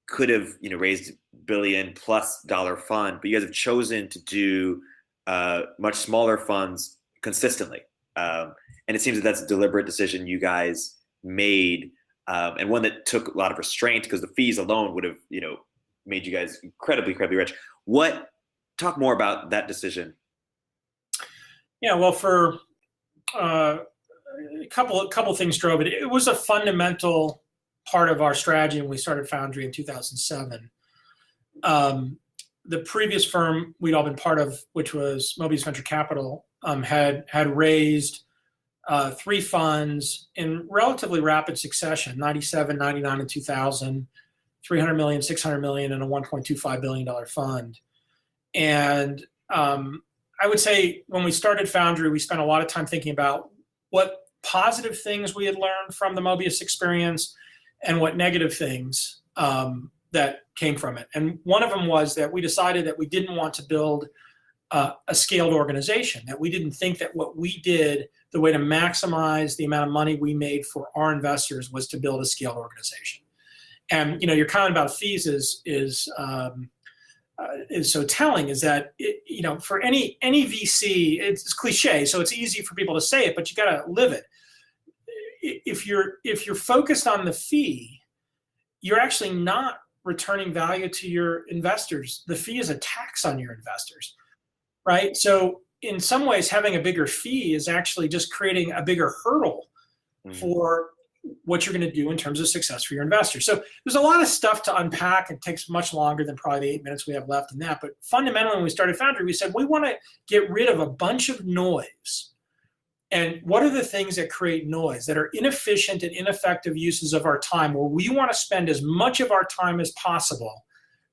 could have, raised $1 billion+ fund, but you guys have chosen to do much smaller funds consistently. And it seems that that's a deliberate decision you guys made, and one that took a lot of restraint because the fees alone would have, made you guys incredibly rich. Talk more about that decision. Yeah, well, for a couple things drove it. It was a fundamental part of our strategy when we started Foundry in 2007. The previous firm we'd all been part of, which was Mobius Venture Capital, had raised 3 funds in relatively rapid succession: 97, 99, and 2000, 300 million, 600 million, and a $1.25 billion fund. And I would say when we started Foundry, we spent a lot of time thinking about what positive things we had learned from the Mobius experience and what negative things that came from it. And one of them was that we decided that we didn't want to build a scaled organization, that we didn't think that what we did, the way to maximize the amount of money we made for our investors, was to build a scaled organization. And your comment about fees is so telling, is that for any VC, it's cliche, so it's easy for people to say it, but you got to live it. If you're focused on the fee, you're actually not returning value to your investors. The fee is a tax on your investors, right? So in some ways, having a bigger fee is actually just creating a bigger hurdle for what you're going to do in terms of success for your investors. So there's a lot of stuff to unpack. It takes much longer than probably the 8 minutes we have left in that. But fundamentally, when we started Foundry, we said we want to get rid of a bunch of noise. And what are the things that create noise, that are inefficient and ineffective uses of our time, where we want to spend as much of our time as possible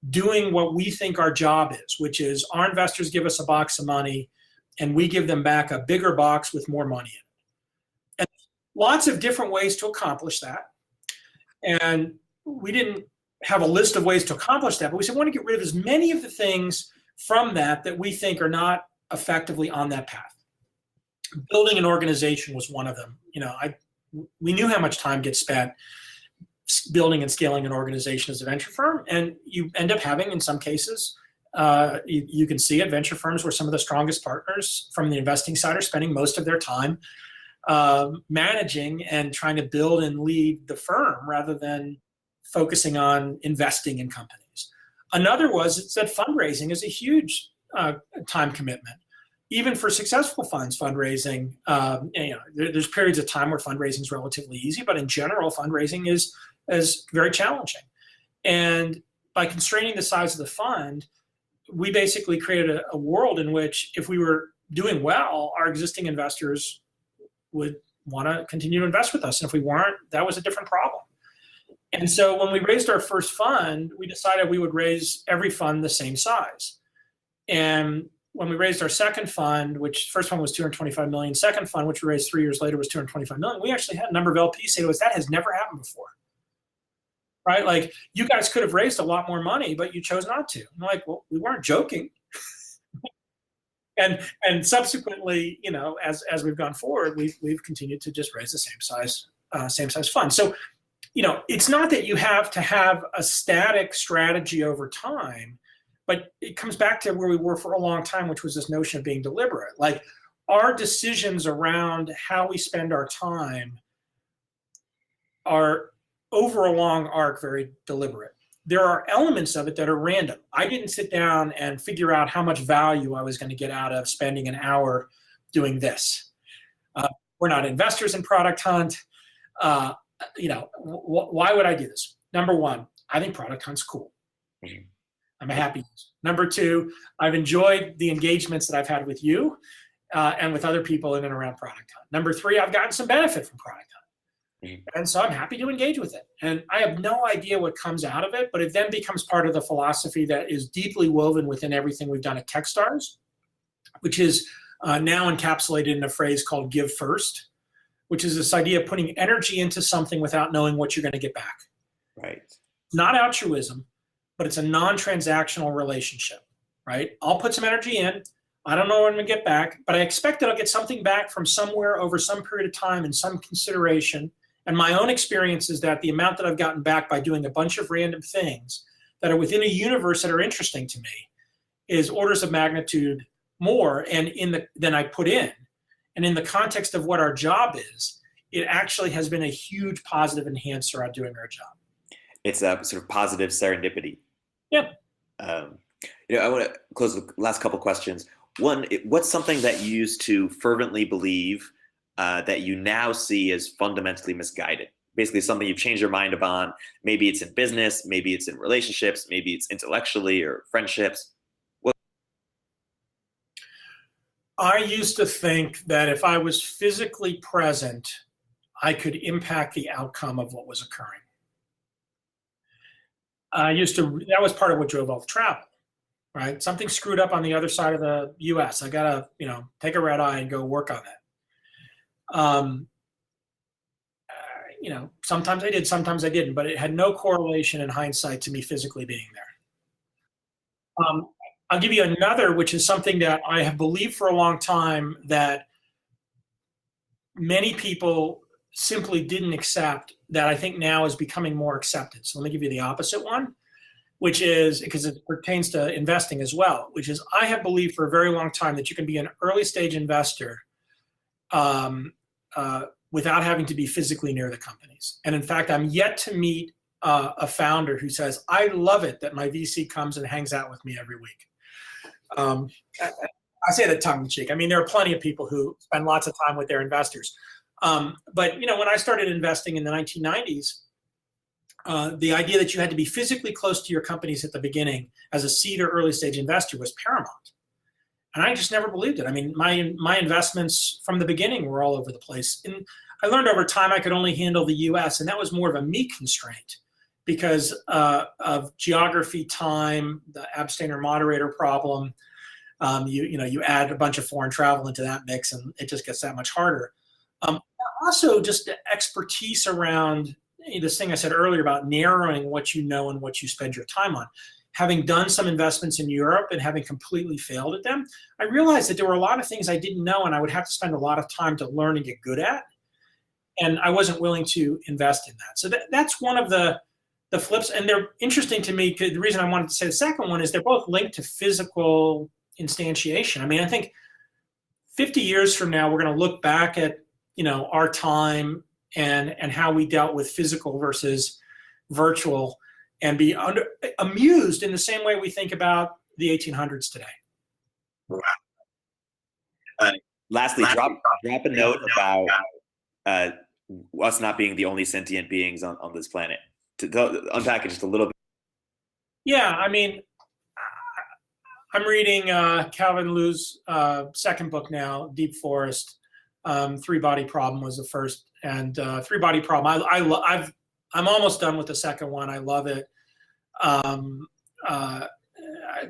doing what we think our job is, which is our investors give us a box of money and we give them back a bigger box with more money in it. And lots of different ways to accomplish that. And we didn't have a list of ways to accomplish that, but we said we want to get rid of as many of the things from that we think are not effectively on that path. Building an organization was one of them. We knew how much time gets spent building and scaling an organization as a venture firm, and you end up having, in some cases, you can see at venture firms where some of the strongest partners from the investing side are spending most of their time managing and trying to build and lead the firm rather than focusing on investing in companies. Another was that fundraising is a huge time commitment. Even for successful funds, fundraising, there's periods of time where fundraising is relatively easy, but in general, fundraising is very challenging. And by constraining the size of the fund, we basically created a world in which, if we were doing well, our existing investors would want to continue to invest with us. And if we weren't, that was a different problem. And so when we raised our first fund, we decided we would raise every fund the same size. And when we raised our second fund, which first fund was 225 million, second fund, which we raised 3 years later, was 225 million, we actually had a number of LPs say to us, that has never happened before, right? Like, you guys could have raised a lot more money, but you chose not to. I'm like, well, we weren't joking. and subsequently, as we've gone forward, we've continued to just raise the same size fund. So, it's not that you have to have a static strategy over time, but it comes back to where we were for a long time, which was this notion of being deliberate. Like, our decisions around how we spend our time are, over a long arc, very deliberate. There are elements of it that are random. I didn't sit down and figure out how much value I was going to get out of spending an hour doing this. We're not investors in Product Hunt. Why would I do this? Number one, I think Product Hunt's cool. Mm-hmm. I'm a happy user. Number two, I've enjoyed the engagements that I've had with you and with other people in and around Product Hunt. Number three, I've gotten some benefit from Product Hunt. Mm-hmm. And so I'm happy to engage with it. And I have no idea what comes out of it, but it then becomes part of the philosophy that is deeply woven within everything we've done at Techstars, which is now encapsulated in a phrase called give first, which is this idea of putting energy into something without knowing what you're going to get back. Right. Not altruism, but it's a non-transactional relationship, right? I'll put some energy in. I don't know when I'm going to get back, but I expect that I'll get something back from somewhere over some period of time and some consideration. And my own experience is that the amount that I've gotten back by doing a bunch of random things that are within a universe that are interesting to me is orders of magnitude more than I put in. And in the context of what our job is, it actually has been a huge positive enhancer on doing our job. It's a sort of positive serendipity. Yep. I want to close with the last couple questions. One, what's something that you used to fervently believe that you now see as fundamentally misguided? Basically, something you've changed your mind upon. Maybe it's in business, maybe it's in relationships, maybe it's intellectually or friendships. I used to think that if I was physically present, I could impact the outcome of what was occurring. That was part of what drove all the travel, right? Something screwed up on the other side of the US. I got to, take a red eye and go work on that. Sometimes I did, sometimes I didn't, but it had no correlation in hindsight to me physically being there. I'll give you another, which is something that I have believed for a long time that many people simply didn't accept, that I think now is becoming more accepted. So let me give you the opposite one, which is, because it pertains to investing as well, which is I have believed for a very long time that you can be an early stage investor without having to be physically near the companies. And in fact, I'm yet to meet a founder who says, I love it that my VC comes and hangs out with me every week. I say that tongue in cheek. I mean, there are plenty of people who spend lots of time with their investors. But when I started investing in the 1990s, the idea that you had to be physically close to your companies at the beginning as a seed or early stage investor was paramount. And I just never believed it. I mean, my investments from the beginning were all over the place. And I learned over time I could only handle the US, and that was more of a me constraint because of geography, time, the abstainer moderator problem. You add a bunch of foreign travel into that mix, and it just gets that much harder. Also, just the expertise around this thing I said earlier about narrowing what you know and what you spend your time on. Having done some investments in Europe and having completely failed at them, I realized that there were a lot of things I didn't know and I would have to spend a lot of time to learn and get good at. And I wasn't willing to invest in that. So that's one of the flips. And they're interesting to me. The reason I wanted to say the second one is they're both linked to physical instantiation. I mean, I think 50 years from now, we're going to look back at our time and how we dealt with physical versus virtual, and be amused in the same way we think about the 1800s today. Wow. Lastly, drop a note about us not being the only sentient beings on this planet. To unpack it just a little bit. Yeah, I mean, I'm reading Calvin Liu's second book now, Deep Forest. Three-Body Problem was the first, and Three-Body Problem. I'm almost done with the second one. I love it. The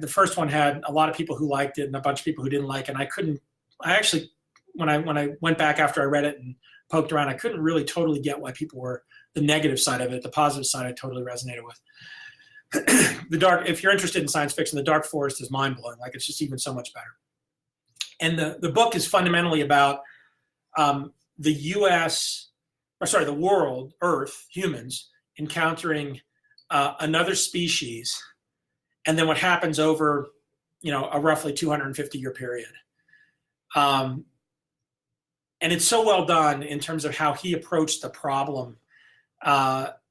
first one had a lot of people who liked it and a bunch of people who didn't like it. And I actually, when I went back after I read it and poked around, I couldn't really totally get why people were the negative side of it. The positive side I totally resonated with. If you're interested in science fiction, The Dark Forest is mind-blowing. Like, it's just even so much better. And the book is fundamentally about the world, Earth, humans, encountering another species, and then what happens over, a roughly 250-year period. And it's so well done in terms of how he approached the problem.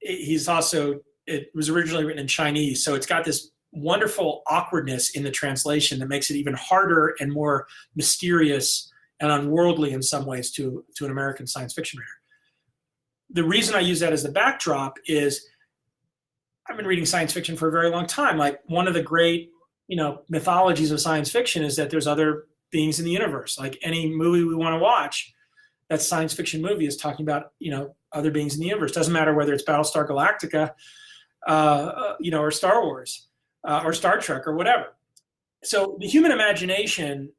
It was originally written in Chinese, so it's got this wonderful awkwardness in the translation that makes it even harder and more mysterious and unworldly in some ways to an American science fiction reader. The reason I use that as the backdrop is I've been reading science fiction for a very long time. Like, one of the great, mythologies of science fiction is that there's other beings in the universe. Like, any movie we want to watch, that science fiction movie is talking about, other beings in the universe. Doesn't matter whether it's Battlestar Galactica, or Star Wars, or Star Trek, or whatever. So the human imagination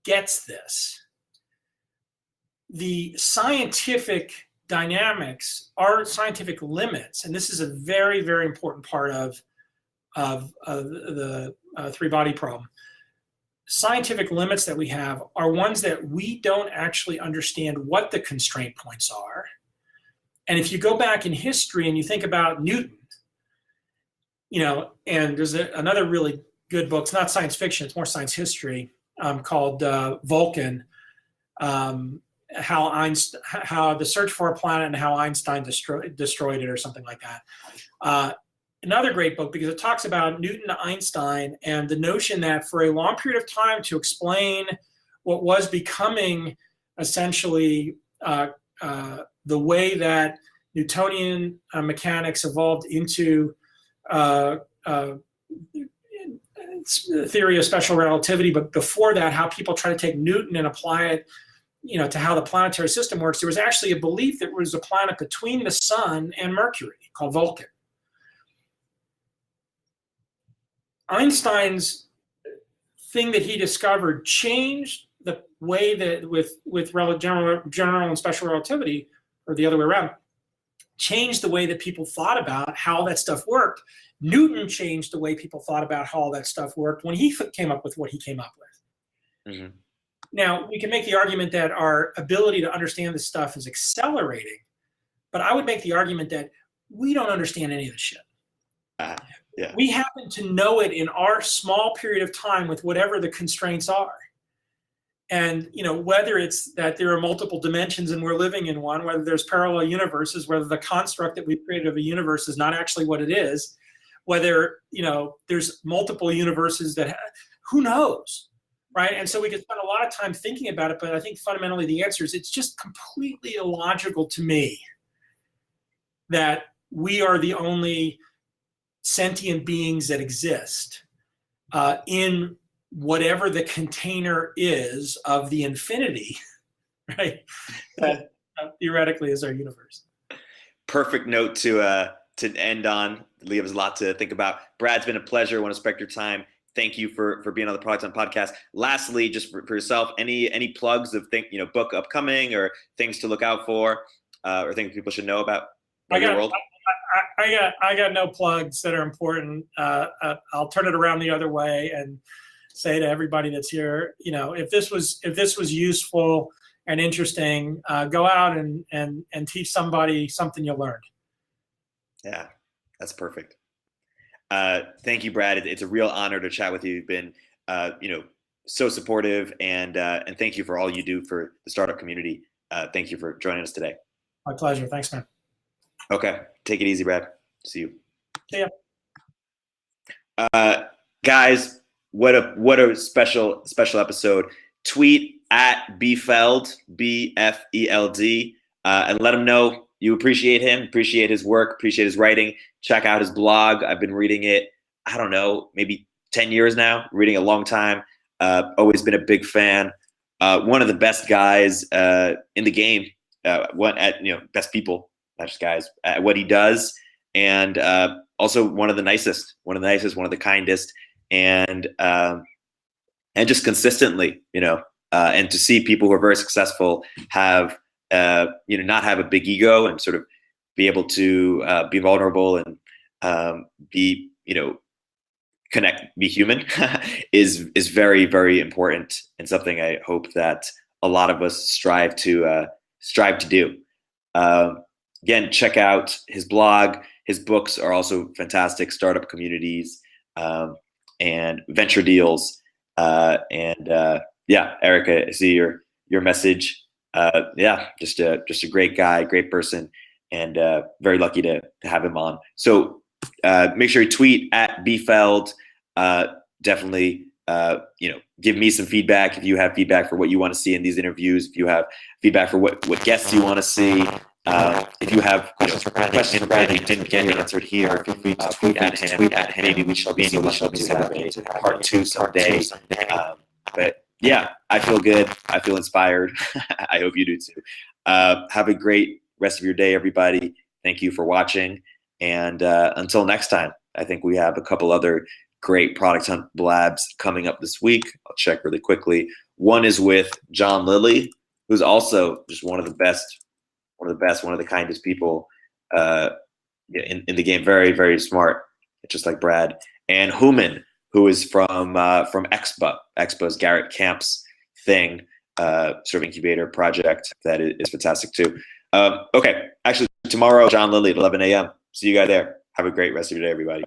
gets this. The scientific dynamics are scientific limits, and this is a very, very important part of the three-body problem. Scientific limits that we have are ones that we don't actually understand what the constraint points are. And if you go back in history and you think about Newton, and there's another really good book, it's not science fiction, it's more science history, called Vulcan. how the search for a planet and how Einstein destroyed it, or something like that. Another great book, because it talks about Newton to Einstein and the notion that for a long period of time, to explain what was becoming essentially the way that Newtonian mechanics evolved into theory of special relativity, but before that, how people try to take Newton and apply it, to how the planetary system works. There was actually a belief that there was a planet between the sun and Mercury called Vulcan. Einstein's thing that he discovered changed the way that with general and special relativity, or the other way around, changed the way that people thought about how that stuff worked. Newton changed the way people thought about how all that stuff worked when he came up with what he came up with. Mm-hmm. Now, we can make the argument that our ability to understand this stuff is accelerating, but I would make the argument that we don't understand any of this shit. Yeah. We happen to know it in our small period of time with whatever the constraints are. And whether it's that there are multiple dimensions and we're living in one, whether there's parallel universes, whether the construct that we've created of a universe is not actually what it is, whether there's multiple universes who knows, right? And so we could spend a lot of time thinking about it, but I think fundamentally the answer is it's just completely illogical to me that we are the only sentient beings that exist in whatever the container is of the infinity, right? That theoretically is our universe. Perfect note to end on. Leave us a lot to think about. Brad, it's been a pleasure. I want to respect your time. Thank you for being on the Product on Podcast. Lastly, just for yourself, any plugs of book upcoming or things to look out for, or things people should know about your world? I got no plugs that are important. I'll turn it around the other way and say to everybody that's here, if this was useful and interesting, go out and teach somebody something you learned. Yeah, that's perfect. Thank you, Brad. It's a real honor to chat with you. You've been, so supportive, and thank you for all you do for the startup community. Thank you for joining us today. My pleasure. Thanks, man. Okay. Take it easy, Brad. See you. See ya. Guys, what a special episode. Tweet at bfeld, BFELD, and let him know you appreciate him, appreciate his work, appreciate his writing. Check out his blog. I've been reading it, I don't know, maybe 10 years now, reading a long time. Always been a big fan. One of the best guys in the game, best people, not just guys, at what he does. And also one of the nicest, one of the kindest, and just consistently, and to see people who are very successful have, not have a big ego and sort of be able to be vulnerable and be, connect, be human is very, very important, and something I hope that a lot of us strive to do. Again, check out his blog. His books are also fantastic. Startup Communities and Venture Deals. Erica, I see your message. Just a great guy, great person, and very lucky to have him on. So make sure you tweet at bfeld. Definitely, give me some feedback if you have feedback for what you want to see in these interviews. If you have feedback for what guests you want to see. If you have questions for Brad that you didn't get answered here, feel free to tweet at him. Maybe we shall be able to have a part 2 someday. But yeah, I feel good. I feel inspired. I hope you do too. Have a great rest of your day, everybody. Thank you for watching. And until next time, I think we have a couple other great Product Hunt Labs coming up this week. I'll check really quickly. One is with John Lilly, who's also just one of the best, one of the kindest people in the game. Very, very smart, just like Brad. And Human, who is from Expo. Expo's Garrett Camp's thing, sort of incubator project that is fantastic too. Okay, actually tomorrow, John Lilly at 11 a.m. See you guys there. Have a great rest of your day, everybody.